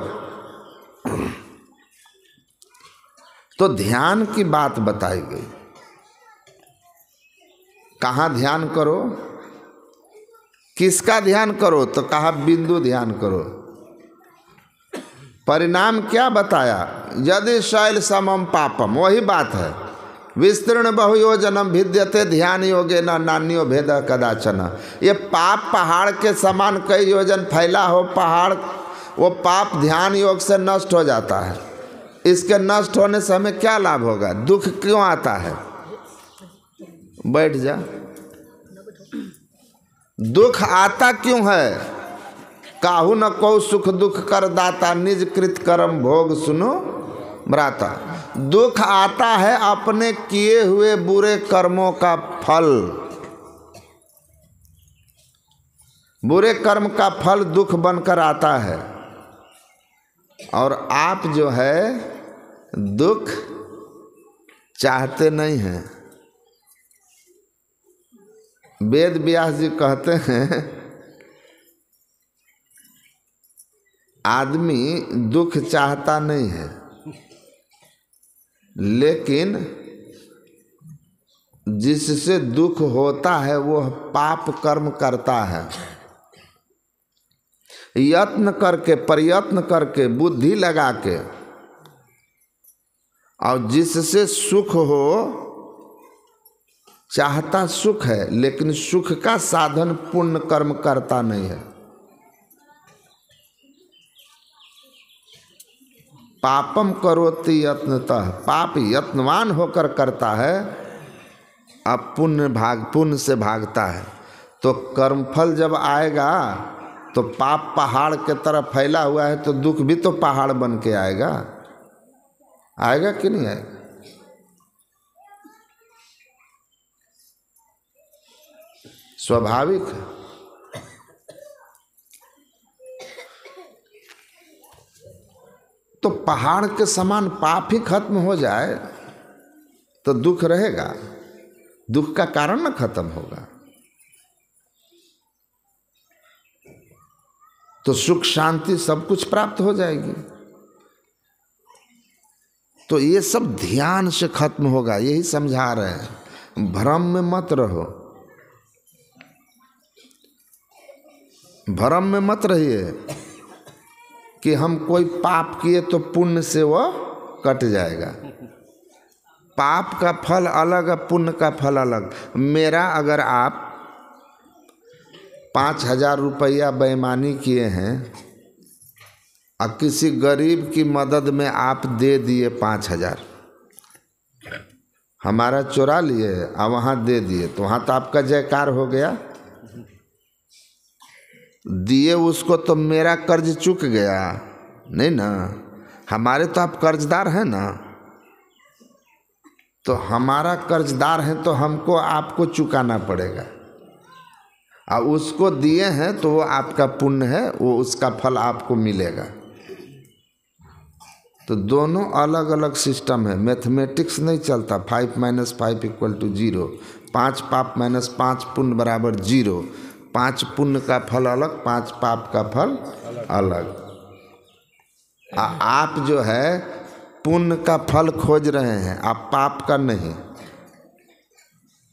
तो ध्यान की बात बताई गई। कहाँ ध्यान करो, किसका ध्यान करो? तो कहा बिंदु ध्यान करो। परिणाम क्या बताया? यदि शैल समम पापम, वही बात है। विस्तीर्ण बहुयोजनम भिद्यते ध्यान योगे न नान्यो भेद कदाचन। ये पाप पहाड़ के समान कई योजन फैला हो पहाड़, वो पाप ध्यान योग से नष्ट हो जाता है। इसके नष्ट होने से हमें क्या लाभ होगा? दुख क्यों आता है? बैठ जा। दुख आता क्यों है? काहू न को सुख दुख कर दाता, निज कृत कर्म भोग सुनो भ्राता। दुख आता है अपने किए हुए बुरे कर्मों का फल। बुरे कर्म का फल दुख बनकर आता है। और आप जो है दुख चाहते नहीं हैं। वेद व्यास जी कहते हैं आदमी दुख चाहता नहीं है, लेकिन जिससे दुख होता है वह पाप कर्म करता है। यत्न करके, प्रयत्न करके, बुद्धि लगा के, और जिससे सुख हो चाहता सुख है, लेकिन सुख का साधन पुण्य कर्म करता नहीं है। पापम करोति यत्नतः, पाप यत्नवान होकर करता है, अब पुण्य से भागता है। तो कर्मफल जब आएगा तो पाप पहाड़ के तरह फैला हुआ है, तो दुख भी तो पहाड़ बन के आएगा। आएगा कि नहीं आएगा? स्वाभाविक है। तो पहाड़ के समान पाप ही खत्म हो जाए तो दुख रहेगा? दुख का कारण न खत्म होगा। तो सुख शांति सब कुछ प्राप्त हो जाएगी। तो ये सब ध्यान से खत्म होगा, यही समझा रहे हैं। भ्रम में मत रहो, भ्रम में मत रहिए कि हम कोई पाप किए तो पुण्य से वो कट जाएगा। पाप का फल अलग है, पुण्य का फल अलग। मेरा अगर आप 5,000 रुपया बेईमानी किए हैं और किसी गरीब की मदद में आप दे दिए 5,000, हमारा चुरा लिए और वहाँ दे दिए, तो वहाँ तो आपका जयकार हो गया। दिए उसको तो मेरा कर्ज चुक गया नहीं ना? हमारे तो आप कर्जदार हैं ना? तो हमारा कर्जदार है तो हमको आपको चुकाना पड़ेगा। और उसको दिए हैं तो वो आपका पुण्य है, वो उसका फल आपको मिलेगा। तो दोनों अलग अलग सिस्टम है, मैथमेटिक्स नहीं चलता। 5 - 5 = 0, 5 पाप - 5 पुण्य बराबर 0। 5 पुण्य का फल अलग, 5 पाप का फल अलग। आप जो है पुण्य का फल खोज रहे हैं, आप पाप का नहीं।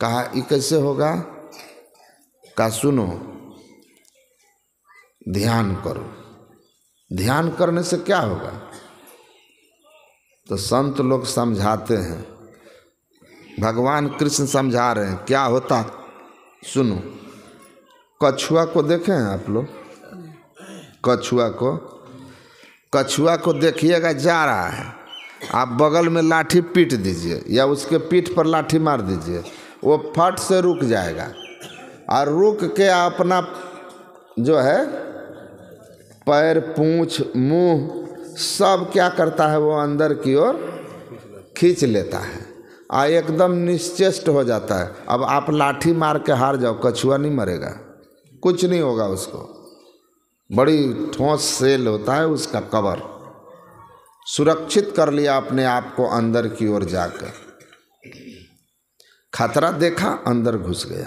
कहा ये कैसे होगा? का सुनो, ध्यान करो। ध्यान करने से क्या होगा? तो संत लोग समझाते हैं, भगवान कृष्ण समझा रहे हैं क्या होता। सुनो, कछुआ को देखे हैं आप लोग? कछुआ को देखिएगा जा रहा है, आप बगल में लाठी पीट दीजिए या उसके पीठ पर लाठी मार दीजिए, वो फट से रुक जाएगा। और रुक के अपना जो है पैर, पूंछ, मुंह सब क्या करता है, वो अंदर की ओर खींच लेता है और एकदम निश्चेष्ट हो जाता है। अब आप लाठी मार के हार जाओ, कछुआ नहीं मरेगा, कुछ नहीं होगा उसको। बड़ी ठोस सेल होता है उसका कवर। सुरक्षित कर लिया अपने आप को अंदर की ओर जाकर। खतरा देखा, अंदर घुस गया।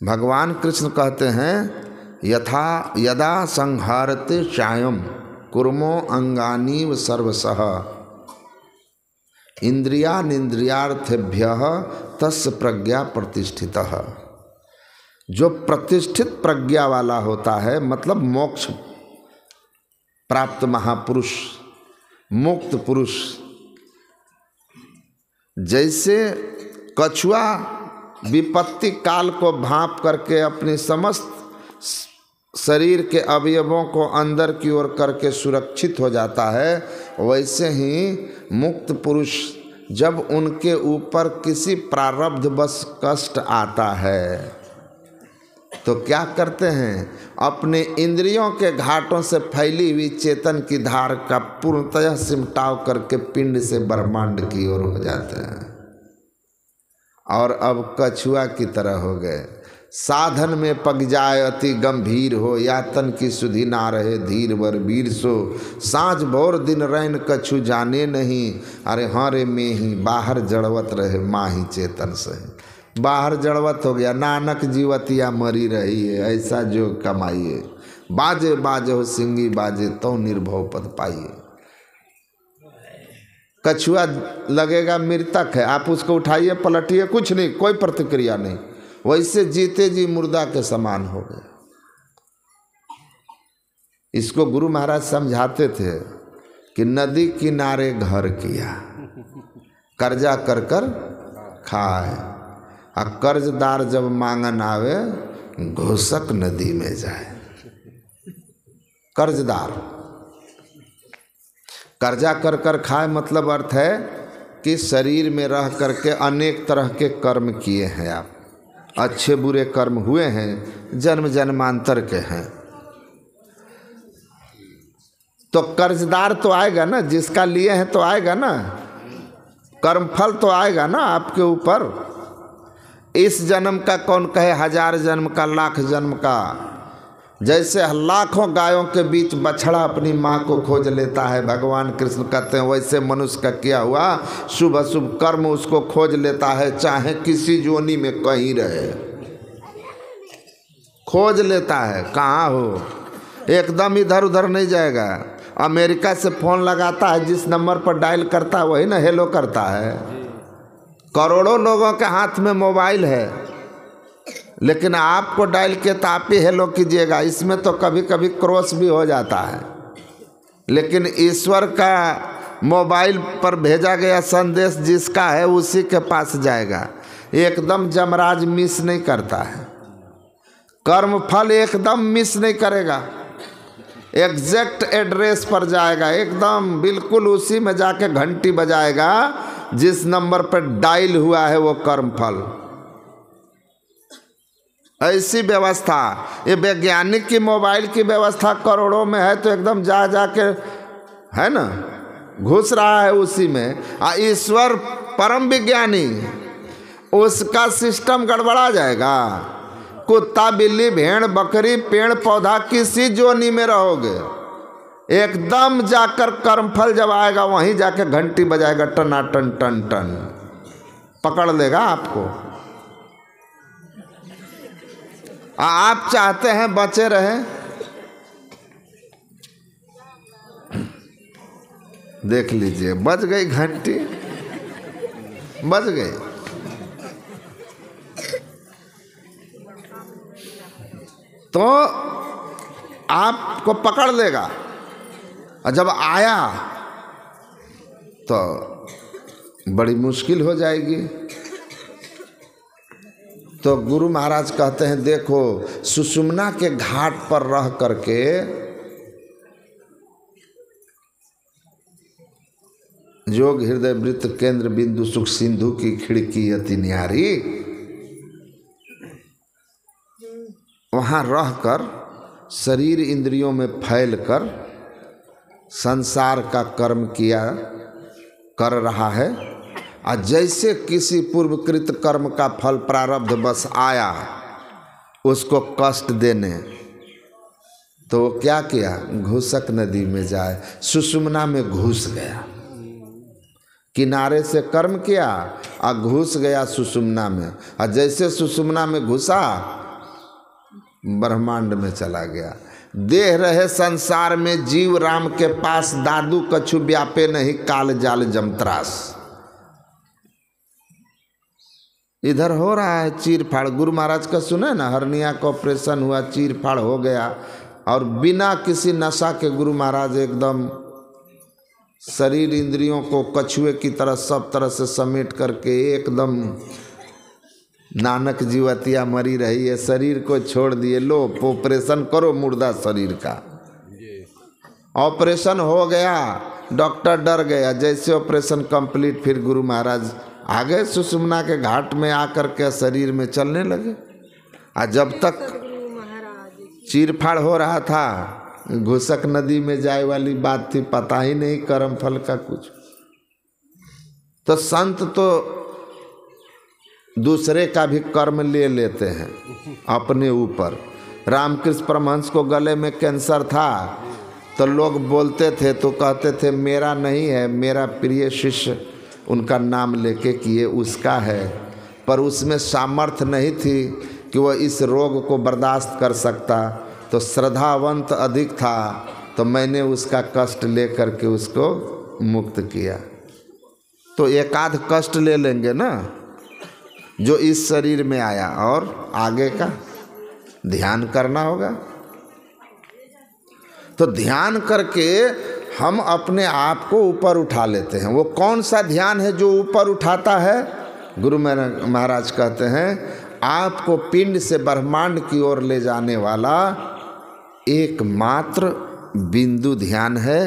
भगवान कृष्ण कहते हैं यदा संहारते चायम कुर्मो अंगानीव सर्वसः इंद्रियानिंद्रियार्थेभ्यः तस्य प्रज्ञा प्रतिष्ठितः। जो प्रतिष्ठित प्रज्ञा वाला होता है, मतलब मोक्ष प्राप्त महापुरुष, मुक्त पुरुष, जैसे कछुआ विपत्ति काल को भांप करके अपनी समस्त शरीर के अवयवों को अंदर की ओर करके सुरक्षित हो जाता है, वैसे ही मुक्त पुरुष जब उनके ऊपर किसी प्रारब्धवश कष्ट आता है तो क्या करते हैं, अपने इंद्रियों के घाटों से फैली हुई चेतन की धार का पूर्णतः सिमटाव करके पिंड से ब्रह्मांड की ओर हो जाते हैं और अब कछुआ की तरह हो गए। साधन में पग जाए अति गंभीर हो, यातन की सुधि ना रहे धीर वर वीर सो। सांझ भोर दिन रैन कछु जाने नहीं, अरे हाँ रे में ही बाहर जड़वत रहे माही चेतन सही। बाहर जड़वत हो गया, नानक जीवतिया मरी रही है, ऐसा जो कमाइए। बाजे बाजे हो सिंगी बाजे तो निर्भव पद पाइए। कछुआ लगेगा मृतक है, आप उसको उठाइए पलटिए, कुछ नहीं, कोई प्रतिक्रिया नहीं, वैसे जीते जी मुर्दा के समान हो गए। इसको गुरु महाराज समझाते थे कि नदी किनारे घर किया, कर्जा कर कर खाए, और कर्जदार जब मांगन आवे घोषक नदी में जाए। कर्जदार कर्जा कर कर खाए मतलब अर्थ है कि शरीर में रह करके अनेक तरह के कर्म किए हैं आप, अच्छे बुरे कर्म हुए हैं, जन्म जन्मांतर के हैं, तो कर्जदार तो आएगा ना, जिसका लिए हैं तो आएगा ना, कर्मफल तो आएगा ना आपके ऊपर। इस जन्म का कौन कहे, 1000 जन्म का, लाख जन्म का। जैसे लाखों गायों के बीच बछड़ा अपनी माँ को खोज लेता है, भगवान कृष्ण कहते हैं, वैसे मनुष्य का किया हुआ शुभ अशुभ कर्म उसको खोज लेता है, चाहे किसी जोनी में कहीं रहे, खोज लेता है। कहाँ हो, एकदम इधर उधर नहीं जाएगा। अमेरिका से फ़ोन लगाता है, जिस नंबर पर डायल करता है वही ना हेलो करता है। करोड़ों लोगों के हाथ में मोबाइल है, लेकिन आपको डायल किया तो आप ही हेलो कीजिएगा। इसमें तो कभी कभी क्रॉस भी हो जाता है, लेकिन ईश्वर का मोबाइल पर भेजा गया संदेश जिसका है उसी के पास जाएगा। एकदम जमराज मिस नहीं करता है, कर्म फल एकदम मिस नहीं करेगा, एग्जैक्ट एड्रेस पर जाएगा, एकदम बिल्कुल उसी में जाके घंटी बजाएगा जिस नंबर पर डायल हुआ है वो कर्म फल। ऐसी व्यवस्था, ये वैज्ञानिक की मोबाइल की व्यवस्था करोड़ों में है, तो एकदम जा के है ना घुस रहा है उसी में। ईश्वर परम विज्ञानी, उसका सिस्टम गड़बड़ा जाएगा। कुत्ता बिल्ली भेड़ बकरी पेड़ पौधा किसी जोनी में रहोगे, एकदम जाकर कर्मफल जब आएगा वहीं जाके घंटी बजाएगा, टना टन टन टन, पकड़ लेगा आपको। आप चाहते हैं बचे रहें, देख लीजिए बज गई घंटी, बज गई। तो आपको पकड़ लेगा, और जब आया तो बड़ी मुश्किल हो जाएगी। तो गुरु महाराज कहते हैं, देखो सुषुम्ना के घाट पर रह करके जोग हृदय वृत्त केंद्र बिंदु सुख सिंधु की खिड़की अति न्यारी, वहाँ रहकर शरीर इंद्रियों में फैलकर संसार का कर्म किया कर रहा है। और जैसे किसी पूर्वकृत कर्म का फल प्रारब्ध बस आया उसको कष्ट देने, तो वो क्या किया, घुसक नदी में जाए, सुषुम्ना में घुस गया। किनारे से कर्म किया और घुस गया सुषुम्ना में, और जैसे सुषुम्ना में घुसा ब्रह्मांड में चला गया। देह रहे संसार में जीव राम के पास, दादू कछु व्यापे नहीं काल जाल जमत्रास। इधर हो रहा है चीर फाड़, गुरु महाराज का सुने ना, हर्निया का ऑपरेशन हुआ, चीर फाड़ हो गया, और बिना किसी नशा के गुरु महाराज एकदम शरीर इंद्रियों को कछुए की तरह सब तरह से समेट करके एकदम नानक जीवतिया मरी रही है, शरीर को छोड़ दिए, लो ऑपरेशन करो मुर्दा शरीर का। ऑपरेशन हो गया, डॉक्टर डर गया। जैसे ऑपरेशन कंप्लीट, फिर गुरु महाराज आ गए सुषुम्ना के घाट में, आकर के शरीर में चलने लगे। और जब तक चीरफाड़ हो रहा था, घुसक नदी में जाए वाली बात थी, पता ही नहीं कर्म फल का कुछ। तो संत तो दूसरे का भी कर्म ले लेते हैं अपने ऊपर। रामकृष्ण परमहंस को गले में कैंसर था, तो लोग बोलते थे तो कहते थे मेरा नहीं है, मेरा प्रिय शिष्य उनका नाम लेके किए उसका है। पर उसमें सामर्थ्य नहीं थी कि वह इस रोग को बर्दाश्त कर सकता, तो श्रद्धावंत अधिक था, तो मैंने उसका कष्ट ले करके उसको मुक्त किया। तो एक आध कष्ट ले लेंगे ना जो इस शरीर में आया, और आगे का ध्यान करना होगा। तो ध्यान करके हम अपने आप को ऊपर उठा लेते हैं। वो कौन सा ध्यान है जो ऊपर उठाता है? गुरु महाराज कहते हैं आपको पिंड से ब्रह्मांड की ओर ले जाने वाला एकमात्र बिंदु ध्यान है,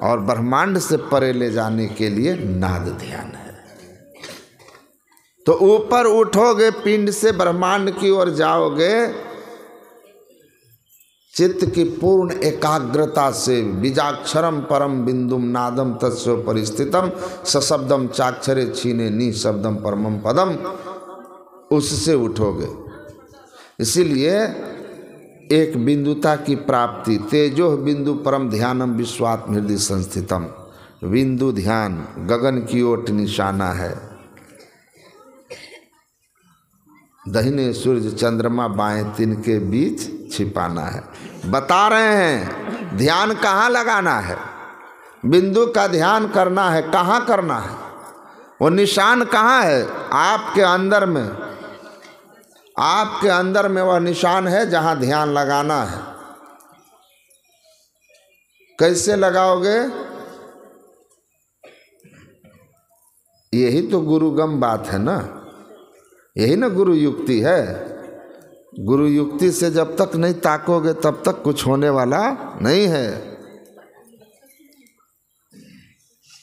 और ब्रह्मांड से परे ले जाने के लिए नाद ध्यान है। तो ऊपर उठोगे, पिंड से ब्रह्मांड की ओर जाओगे, चित्त की पूर्ण एकाग्रता से बीजाक्षरम परम बिंदुम नादम तत्स्व परिस्थितम सशब्दम चाक्षरे छीने निशब्दम परमम पदम, उससे उठोगे। इसीलिए एक बिंदुता की प्राप्ति, तेजो बिंदु परम ध्यानम विश्वात्म हृदय संस्थितम। बिंदु ध्यान गगन की ओट निशाना है, दाहिने सूर्य चंद्रमा बाएं तिनके बीच छिपाना है। बता रहे हैं ध्यान कहाँ लगाना है, बिंदु का ध्यान करना है, कहाँ करना है, वो निशान कहाँ है? आपके अंदर में, आपके अंदर में वह निशान है जहाँ ध्यान लगाना है। कैसे लगाओगे? यही तो गुरुगम बात है ना, यही ना गुरु युक्ति है। गुरु युक्ति से जब तक नहीं ताकोगे तब तक कुछ होने वाला नहीं है।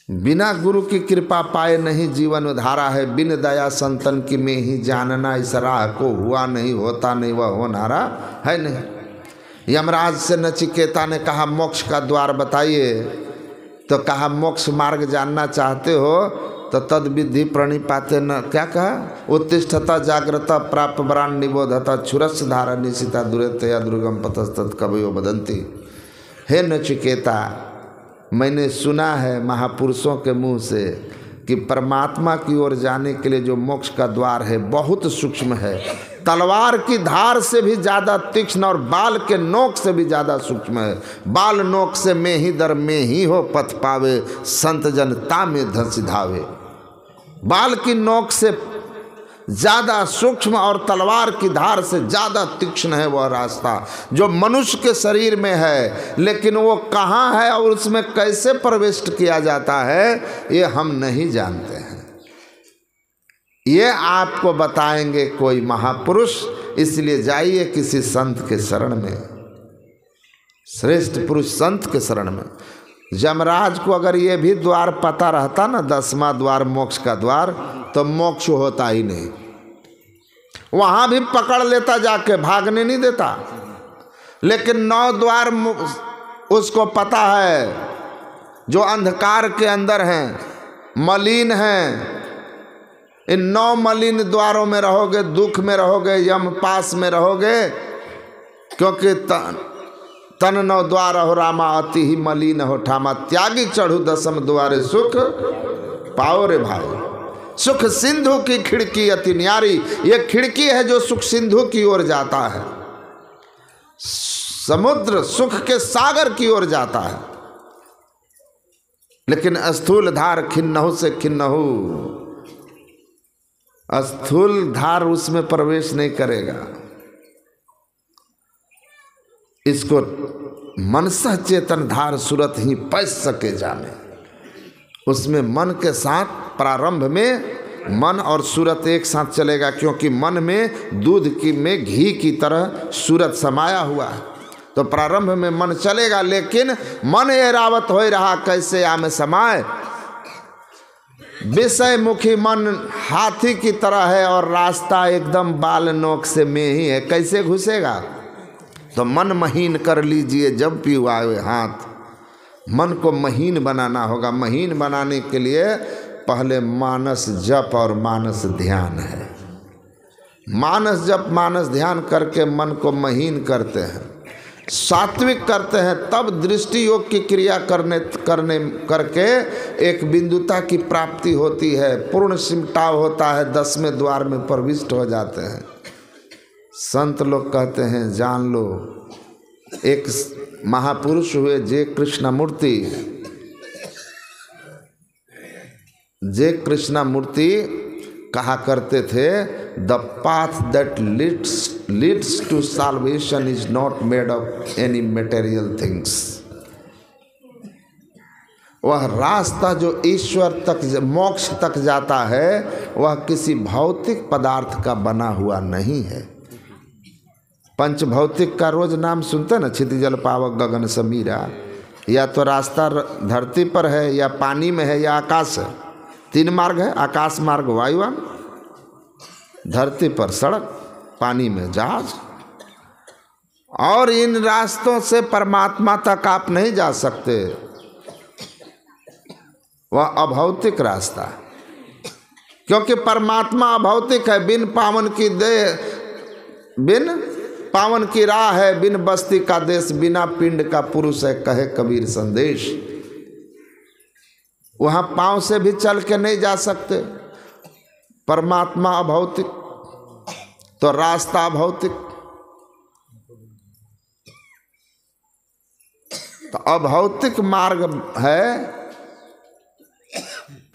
बिना गुरु की कृपा पाए नहीं जीवन उधारा है, बिन दया संतन की में ही जानना, इस राह को हुआ नहीं होता नहीं वह होनारा है नहीं। यमराज से नचिकेता ने कहा मोक्ष का द्वार बताइए, तो कहा मोक्ष मार्ग जानना चाहते हो तो तद विधि प्रणिपाते न, क्या कहा? उत्तिष्ठता जागृता प्राप्त वरान निबोधता क्षुरस् धारा निशिता दुरतया दुर्गम पतस्तत् कवयो बदंती। हे नचिकेता, मैंने सुना है महापुरुषों के मुंह से कि परमात्मा की ओर जाने के लिए जो मोक्ष का द्वार है बहुत सूक्ष्म है, तलवार की धार से भी ज़्यादा तीक्ष्ण और बाल के नोक से भी ज़्यादा सूक्ष्म है। बाल नोक से में ही दर में ही हो पथ पावे, संत जनता में धंस धावे। बाल की नोक से ज़्यादा सूक्ष्म और तलवार की धार से ज़्यादा तीक्ष्ण है वह रास्ता जो मनुष्य के शरीर में है, लेकिन वो कहाँ है और उसमें कैसे प्रविष्ट किया जाता है ये हम नहीं जानते हैं। ये आपको बताएंगे कोई महापुरुष, इसलिए जाइए किसी संत के शरण में, श्रेष्ठ पुरुष संत के शरण में। यमराज को अगर ये भी द्वार पता रहता ना, 10वां द्वार मोक्ष का द्वार, तो मोक्ष होता ही नहीं। वहां भी पकड़ लेता, जाके भागने नहीं देता। लेकिन 9 द्वार उसको पता है, जो अंधकार के अंदर हैं, मलिन हैं। इन 9 मलिन द्वारों में रहोगे, दुख में रहोगे, यम पास में रहोगे, क्योंकि तन 9 द्वार हो रामा अति ही मलिन हो ठामा, त्यागी चढ़ू 10म द्वारे सुख पाओ रे भाई। सुख सिंधु की खिड़की अति न्यारी, ये खिड़की है जो सुख सिंधु की ओर जाता है, समुद्र सुख के सागर की ओर जाता है। लेकिन स्थूल धार खिन्नहु से खिन्नहु, स्थूल धार उसमें प्रवेश नहीं करेगा। इसको मनसा चेतन धार सूरत ही पैस सके जाने। उसमें मन के साथ प्रारंभ में मन और सूरत एक साथ चलेगा, क्योंकि मन में दूध की में घी की तरह सूरत समाया हुआ है। तो प्रारंभ में मन चलेगा, लेकिन मन एरावत हो रहा कैसे आमे समाए। विषय मुखी मन हाथी की तरह है और रास्ता एकदम बाल नोक से में ही है, कैसे घुसेगा। तो मन महीन कर लीजिए जब भी आए हाथ। मन को महीन बनाना होगा। महीन बनाने के लिए पहले मानस जप और मानस ध्यान है। मानस जप मानस ध्यान करके मन को महीन करते हैं, सात्विक करते हैं, तब दृष्टि योग की क्रिया करके एक बिंदुता की प्राप्ति होती है। पूर्ण सिमटाव होता है, 10वें द्वार में प्रविष्ट हो जाते हैं। संत लोग कहते हैं जान लो, एक महापुरुष हुए जय कृष्णमूर्ति। जय कृष्णमूर्ति कहा करते थे, the path that leads to salvation is not made of any material things. वह रास्ता जो ईश्वर तक मोक्ष तक जाता है, वह किसी भौतिक पदार्थ का बना हुआ नहीं है। पंच भौतिक का रोज नाम सुनते ना, क्षिति जल पावक गगन समीरा। या तो रास्ता धरती पर है, या पानी में है, या आकाश है। 3 मार्ग है, आकाश मार्ग वायुयान, धरती पर सड़क, पानी में जहाज। और इन रास्तों से परमात्मा तक आप नहीं जा सकते। वह अभौतिक रास्ता, क्योंकि परमात्मा अभौतिक है। बिन पावन की पावन की राह है, बिन बस्ती का देश, बिना पिंड का पुरुष है, कहे कबीर संदेश। वहां पांव से भी चल के नहीं जा सकते। परमात्मा अभौतिक, तो रास्ता अभौतिक। तो अभौतिक मार्ग है,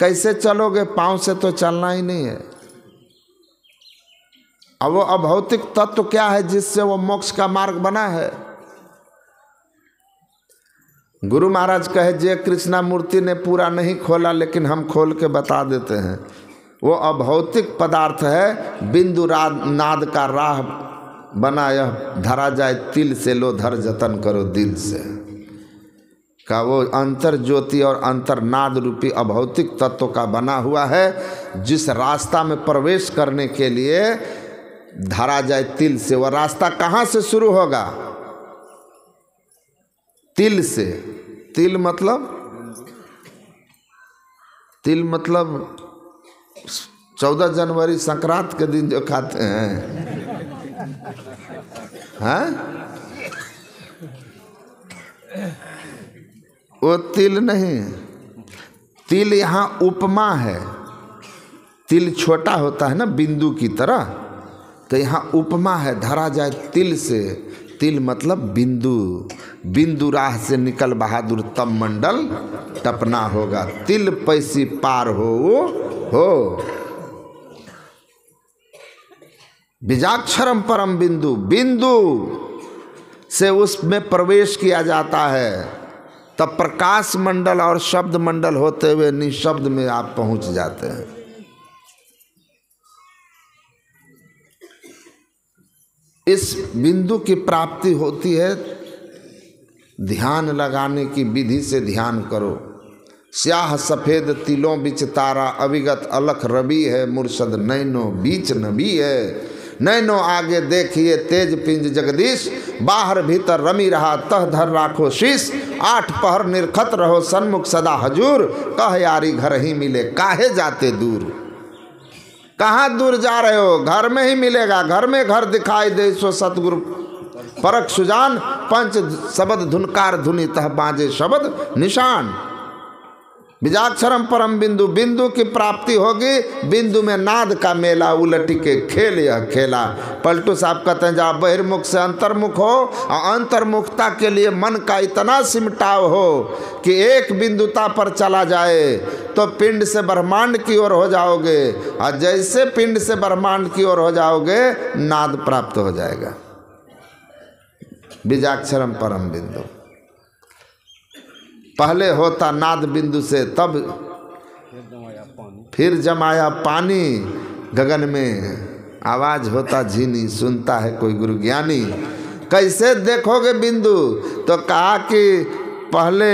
कैसे चलोगे? पांव से तो चलना ही नहीं है। अब वो अभौतिक तत्व क्या है जिससे वो मोक्ष का मार्ग बना है? गुरु महाराज कहे जय कृष्णमूर्ति ने पूरा नहीं खोला, लेकिन हम खोल के बता देते हैं। वो अभौतिक पदार्थ है, बिंदु नाद का राह बना, यह धरा जाए तिल से, लो धर जतन करो दिल से का वो अंतर ज्योति और अंतर नाद रूपी अभौतिक तत्व का बना हुआ है, जिस रास्ता में प्रवेश करने के लिए धरा जाए तिल से। वह रास्ता कहाँ से शुरू होगा? तिल से। तिल मतलब 14 जनवरी संक्रांत के दिन जो खाते हैं, हाँ? वो तिल नहीं, तिल यहाँ उपमा है। तिल छोटा होता है ना बिंदु की तरह, तो यहाँ उपमा है, धरा जाए तिल से। तिल मतलब बिंदु, बिंदु राह से निकल बहादुर, तब मंडल टपना होगा। तिल पैसी पार हो बीजाक्षरम परम बिंदु। बिंदु से उसमें प्रवेश किया जाता है, तब प्रकाश मंडल और शब्द मंडल होते हुए निशब्द में आप पहुंच जाते हैं। इस बिंदु की प्राप्ति होती है ध्यान लगाने की विधि से। ध्यान करो। स्याह सफेद तिलों बिच तारा, अविगत अलख रवि है, मुर्शद नैनो बीच नबी है। नैनो आगे देखिए तेज पिंज जगदीश, बाहर भीतर रमी रहा तह धर राखो शीश। 8 पहर निर्खत रहो सन्मुख सदा हजूर, कह यारी घर ही मिले काहे जाते दूर। कहाँ दूर जा रहे हो? घर में ही मिलेगा। घर में घर दिखाई दे सो सतगुरु परख सुजान, पंच शब्द धुनकार धुनि तह बाजे शब्द निशान। बीजाक्षरम परम बिंदु। बिंदु की प्राप्ति होगी, बिंदु में नाद का मेला, उलट के खेल यह खेला। पलटू साहब कहते हैं जहाँ बहिर्मुख से अंतर्मुख हो, और अंतर्मुखता के लिए मन का इतना सिमटाव हो कि एक बिंदुता पर चला जाए तो पिंड से ब्रह्मांड की ओर हो जाओगे, और जैसे पिंड से ब्रह्मांड की ओर हो जाओगे नाद प्राप्त हो जाएगा। बीजाक्षरम परम बिंदु। पहले होता नाद बिंदु से, तब फिर जमाया पानी गगन में, आवाज होता झीनी, सुनता है कोई गुरु ज्ञानी। कैसे देखोगे बिंदु? तो कहा कि पहले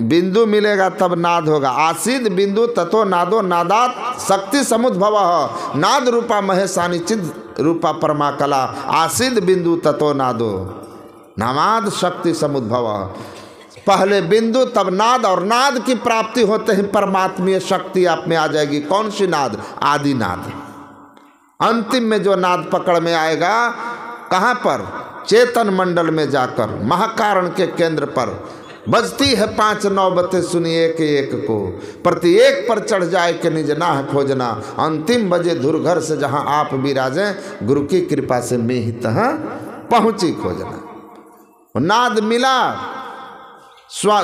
बिंदु मिलेगा तब नाद होगा। आसीद बिंदु ततो नादो नादात शक्ति समुद्भव, नाद रूपा महेशानी चिद रूपा परमा कला। आसीद बिंदु ततो नादो नामाद शक्ति समुद्भव। पहले बिंदु तब नाद, और नाद की प्राप्ति होते ही परमात्मीय शक्ति आप में आ जाएगी। कौन सी नाद? आदि नाद। अंतिम में जो नाद पकड़ में आएगा, कहाँ पर? चेतन मंडल में जाकर महाकारण के केंद्र पर बजती है 5 नौबतें, सुनिए एक एक को, प्रत्येक पर चढ़ जाए कि निज नाह खोजना। अंतिम बजे धुर घर से जहाँ आप विराजें, गुरु की कृपा से मैं ही तहाँ पहुँची खोजना। नाद मिला,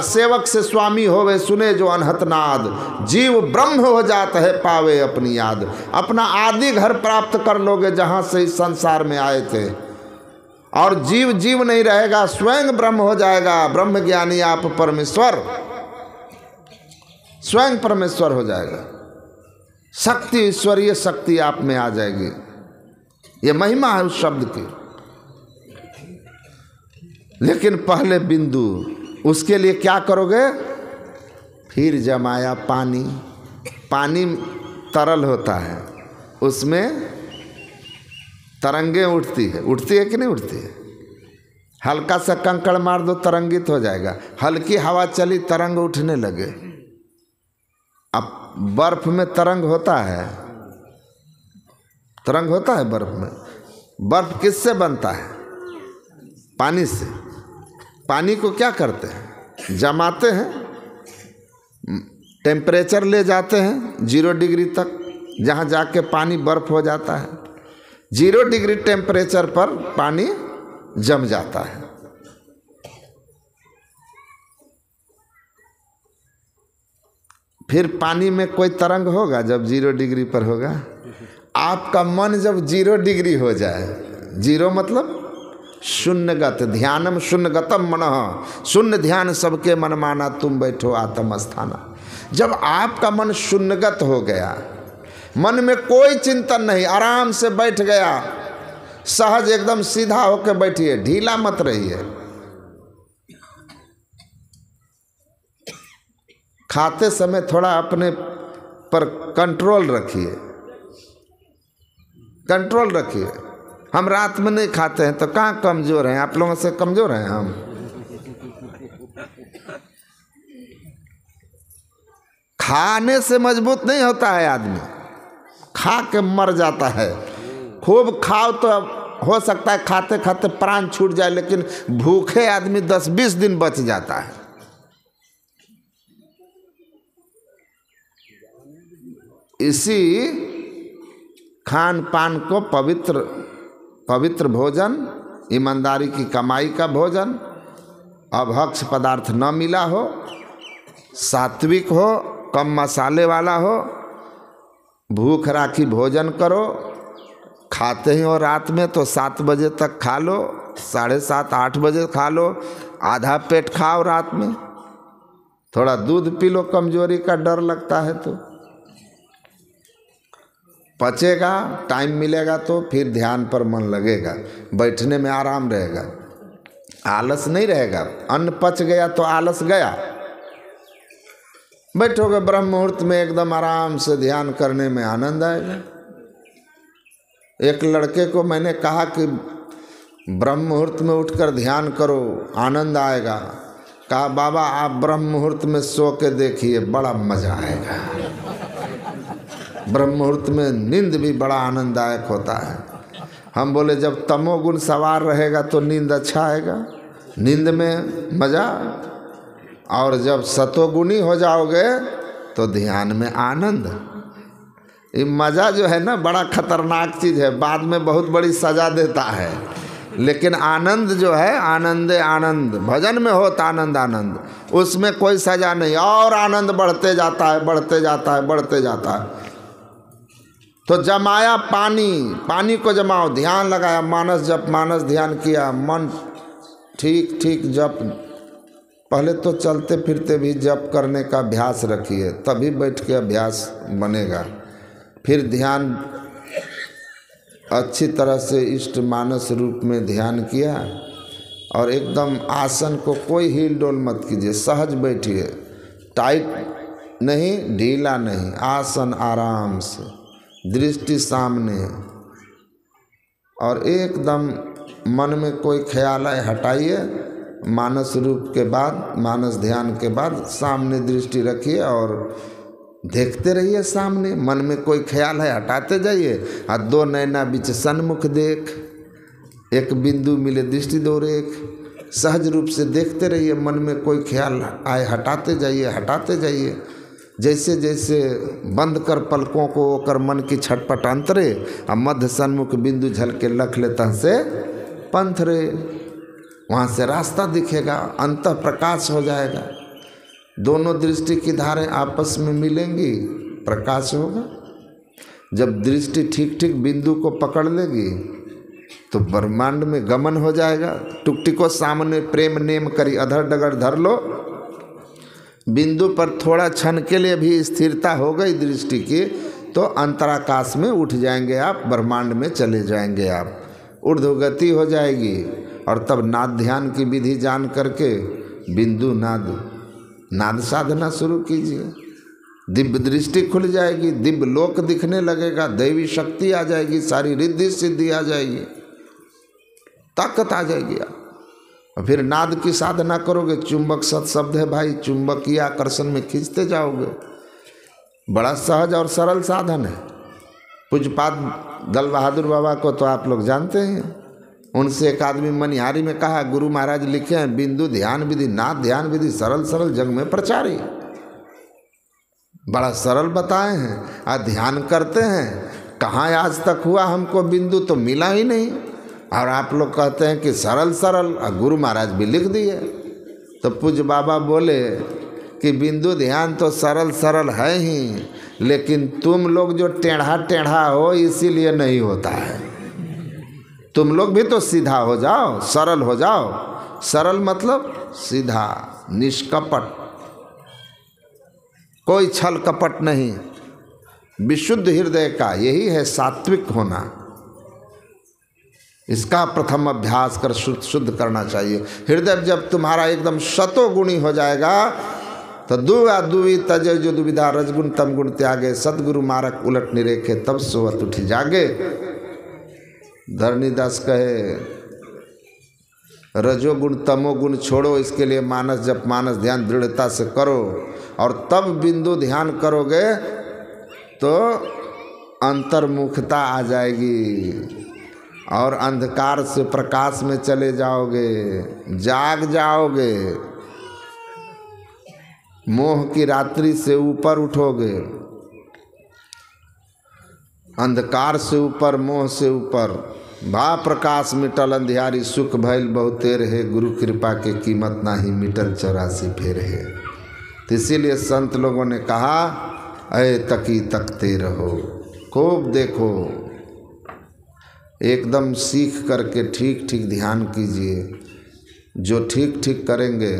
सेवक से स्वामी होवे सुने जो अनहत नाद। जीव ब्रह्म हो जाता है पावे अपनी याद। अपना आदि घर प्राप्त कर लोगे जहाँ से इस संसार में आए थे, और जीव जीव नहीं रहेगा, स्वयं ब्रह्म हो जाएगा। ब्रह्म ज्ञानी आप परमेश्वर, स्वयं परमेश्वर हो जाएगा। शक्ति, ईश्वरीय शक्ति आप में आ जाएगी। ये महिमा है उस शब्द की। लेकिन पहले बिंदु, उसके लिए क्या करोगे? फिर जमाया पानी। पानी तरल होता है, उसमें तरंगे उठती है कि नहीं उठती है? हल्का सा कंकड़ मार दो, तरंगित हो जाएगा। हल्की हवा चली, तरंग उठने लगे। अब बर्फ में तरंग होता है, तरंग होता है बर्फ में। बर्फ किससे बनता है? पानी से। पानी को क्या करते हैं? जमाते हैं, टेम्परेचर ले जाते हैं 0 डिग्री तक, जहाँ जाके पानी बर्फ हो जाता है। 0 डिग्री टेम्परेचर पर पानी जम जाता है। फिर पानी में कोई तरंग होगा जब 0 डिग्री पर होगा? आपका मन जब 0 डिग्री हो जाए, 0 मतलब शून्यगत, ध्यानम शून्यगतम मनः, शून्य ध्यान सबके मन माना, तुम बैठो आत्म स्थाना। जब आपका मन शून्यगत हो गया, मन में कोई चिंतन नहीं, आराम से बैठ गया, सहज एकदम सीधा होकर बैठिए, ढीला मत रहिए। खाते समय थोड़ा अपने पर कंट्रोल रखिए, कंट्रोल रखिए। हम रात में नहीं खाते हैं तो कहाँ कमज़ोर हैं? आप लोगों से कमज़ोर हैं हम? खाने से मजबूत नहीं होता है आदमी, खा के मर जाता है। खूब खाओ तो हो सकता है खाते खाते प्राण छूट जाए, लेकिन भूखे आदमी 10-20 दिन बच जाता है। इसी खान पान को पवित्र भोजन, ईमानदारी की कमाई का भोजन, अभक्ष पदार्थ न मिला हो, सात्विक हो, कम मसाले वाला हो, भूख राखी भोजन करो। खाते ही हो रात में तो 7 बजे तक खा लो, 7:30-8 बजे खा लो, आधा पेट खाओ रात में। थोड़ा दूध पी लो, कमजोरी का डर लगता है तो पचेगा, टाइम मिलेगा तो फिर ध्यान पर मन लगेगा, बैठने में आराम रहेगा, आलस नहीं रहेगा। अन्न पच गया तो आलस गया। बैठोगे ब्रह्म मुहूर्त में, एकदम आराम से ध्यान करने में आनंद आएगा। एक लड़के को मैंने कहा कि ब्रह्म मुहूर्त में उठकर ध्यान करो, आनंद आएगा। कहा बाबा आप ब्रह्म मुहूर्त में सो के देखिए, बड़ा मजा आएगा। ब्रह्म मुहूर्त में नींद भी बड़ा आनंददायक होता है। हम बोले जब तमोगुण सवार रहेगा तो नींद अच्छा आएगा, नींद में मज़ा, और जब सतोगुणी हो जाओगे तो ध्यान में आनंद। ये मज़ा जो है ना बड़ा खतरनाक चीज़ है, बाद में बहुत बड़ी सज़ा देता है। लेकिन आनंद जो है, आनंदे आनंद, भजन में होता आनंद आनंद, उसमें कोई सज़ा नहीं, और आनंद बढ़ते जाता है, बढ़ते जाता है, बढ़ते जाता है। तो जमाया पानी, पानी को जमाओ, ध्यान लगाया, मानस जप, मानस ध्यान किया, मन ठीक ठीक जप, पहले तो चलते फिरते भी जप करने का अभ्यास रखिए, तभी बैठ के अभ्यास बनेगा। फिर ध्यान अच्छी तरह से इष्ट मानस रूप में ध्यान किया और एकदम आसन को कोई हिल डोल मत कीजिए, सहज बैठिए, टाइट नहीं ढीला नहीं, आसन आराम से, दृष्टि सामने और एकदम मन में कोई ख्याल आए हटाइए। मानस रूप के बाद, मानस ध्यान के बाद सामने दृष्टि रखिए और देखते रहिए सामने। मन में कोई ख्याल है हटाते जाइए और दो नैना बीच सन्मुख देख, एक बिंदु मिले दृष्टि दौरे एक, सहज रूप से देखते रहिए। मन में कोई ख्याल आए हटाते जाइए, हटाते जाइए। जैसे जैसे बंद कर पलकों को ओकर मन की छटपट अंतरे और मध्य सन्मुख बिंदु झलके लख लेता से पंथ रे, वहाँ से रास्ता दिखेगा, अंतः प्रकाश हो जाएगा। दोनों दृष्टि की धारें आपस में मिलेंगी, प्रकाश होगा। जब दृष्टि ठीक ठीक बिंदु को पकड़ लेगी तो ब्रह्मांड में गमन हो जाएगा। टुकटी को सामने प्रेम नेम करी अधर डगर धर लो। बिंदु पर थोड़ा क्षण के लिए भी स्थिरता हो गई दृष्टि की तो अंतराकाश में उठ जाएंगे आप, ब्रह्मांड में चले जाएंगे आप, ऊर्ध्वगति हो जाएगी। और तब नाद ध्यान की विधि जान करके बिंदु नाद साधना शुरू कीजिए। दिव्य दृष्टि खुल जाएगी, दिव्य लोक दिखने लगेगा, दैवी शक्ति आ जाएगी, सारी रिद्धि सिद्धि आ जाएगी, ताकत आ जाएगी। और फिर नाद की साधना करोगे। चुंबक सत शब्द है भाई, चुंबकीय आकर्षण में खींचते जाओगे। बड़ा सहज और सरल साधन है। पूज्यपाद दल बहादुर बाबा को तो आप लोग जानते हैं। उनसे एक आदमी मनिहारी में कहा, गुरु महाराज लिखे हैं बिंदु ध्यान विधि, नाद ध्यान विधि सरल सरल जग में प्रचारी। बड़ा सरल बताए हैं और ध्यान करते हैं। कहाँ आज तक हुआ हमको बिंदु तो मिला ही नहीं, और आप लोग कहते हैं कि सरल सरल, और गुरु महाराज भी लिख दिए। तो पूज्य बाबा बोले कि बिंदु ध्यान तो सरल सरल है ही, लेकिन तुम लोग जो टेढ़ा टेढ़ा हो इसीलिए नहीं होता है। तुम लोग भी तो सीधा हो जाओ, सरल हो जाओ। सरल मतलब सीधा, निष्कपट, कोई छल कपट नहीं, विशुद्ध हृदय का, यही है सात्विक होना। इसका प्रथम अभ्यास कर शुद्ध करना चाहिए। हृदय जब तुम्हारा एकदम शतोगुणी हो जाएगा तो दुआ दुई तजे जो दुविधा रजगुण तम गुण त्यागे, सदगुरु मारक उलट निरेखे तब सोवत उठी जागे। धरणीदास कहे रजोगुण तमोगुण छोड़ो, इसके लिए मानस जप मानस ध्यान दृढ़ता से करो, और तब बिंदु ध्यान करोगे तो अंतर्मुखता आ जाएगी और अंधकार से प्रकाश में चले जाओगे, जाग जाओगे, मोह की रात्रि से ऊपर उठोगे, अंधकार से ऊपर, मोह से ऊपर। भा प्रकाश मिटल अंधियारी, सुख भइल बहुते रहे, गुरु कृपा के कीमत नाही मिटल 84 फेर है। तो इसीलिए संत लोगों ने कहा अय तकी तकते रहो, खूब देखो, एकदम सीख करके ठीक ठीक ध्यान कीजिए। जो ठीक ठीक करेंगे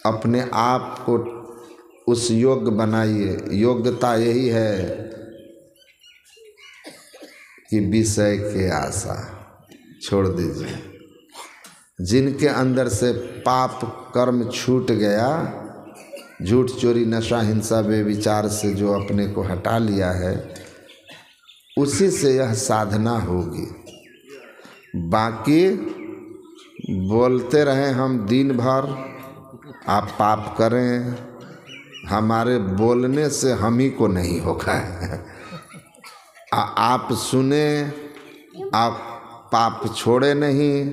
अपने आप को उस योग्य बनाइए। योग्यता यही है कि विषय के आशा छोड़ दीजिए। जिनके अंदर से पाप कर्म छूट गया, झूठ चोरी नशा हिंसा बेविचार से जो अपने को हटा लिया है, उसी से यह साधना होगी। बाकी बोलते रहें हम दिन भर, आप पाप करें, हमारे बोलने से हम ही को नहीं होगा। आप सुने, आप पाप छोड़े नहीं,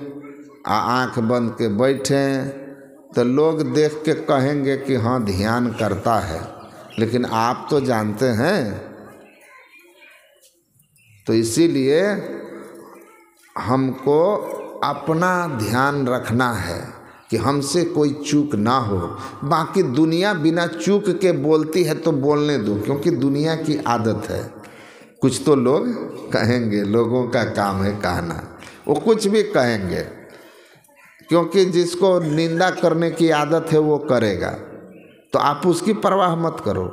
आँख बंद के बैठे तो लोग देख के कहेंगे कि हाँ ध्यान करता है, लेकिन आप तो जानते हैं। तो इसीलिए हमको अपना ध्यान रखना है कि हमसे कोई चूक ना हो। बाकी दुनिया बिना चूक के बोलती है तो बोलने दो, क्योंकि दुनिया की आदत है। कुछ तो लोग कहेंगे, लोगों का काम है कहना, वो कुछ भी कहेंगे। क्योंकि जिसको निंदा करने की आदत है वो करेगा, तो आप उसकी परवाह मत करो।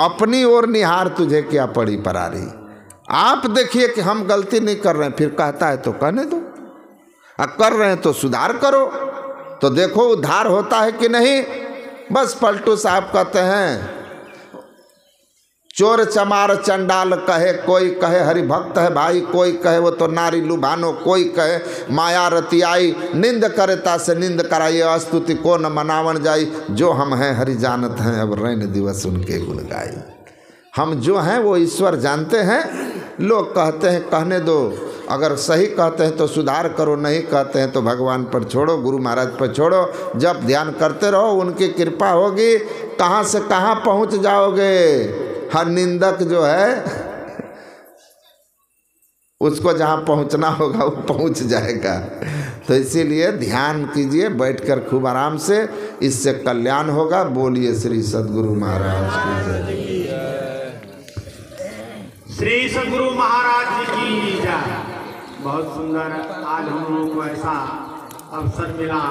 अपनी ओर निहार, तुझे क्या पड़ी परारी। आप देखिए कि हम गलती नहीं कर रहे हैं, फिर कहता है तो कहने दो, कर रहे हैं तो सुधार करो, तो देखो उद्धार होता है कि नहीं। बस पलटू साहब कहते हैं, चोर चमार चंडाल कहे, कोई कहे हरिभक्त है भाई, कोई कहे वो तो नारी लुभानो, कोई कहे माया रतियाई, निंद करता से निंद कराइए, अस्तुति को न मनावन जाई, जो हम हैं हरि जानत हैं, अब रैन दिवस उनके गुण गाई। हम जो हैं वो ईश्वर जानते हैं। लोग कहते हैं कहने दो, अगर सही कहते हैं तो सुधार करो, नहीं कहते हैं तो भगवान पर छोड़ो, गुरु महाराज पर छोड़ो, जब ध्यान करते रहो उनकी कृपा होगी, कहाँ से कहाँ पहुँच जाओगे। हर निंदक जो है उसको जहाँ पहुँचना होगा वो पहुँच जाएगा। तो इसीलिए ध्यान कीजिए बैठकर खूब आराम से, इससे कल्याण होगा। बोलिए श्री सद्गुरु महाराज की जय। श्री सद्गुरु महाराज की जय। बहुत सुंदर आज हम लोगों को ऐसा अवसर मिला।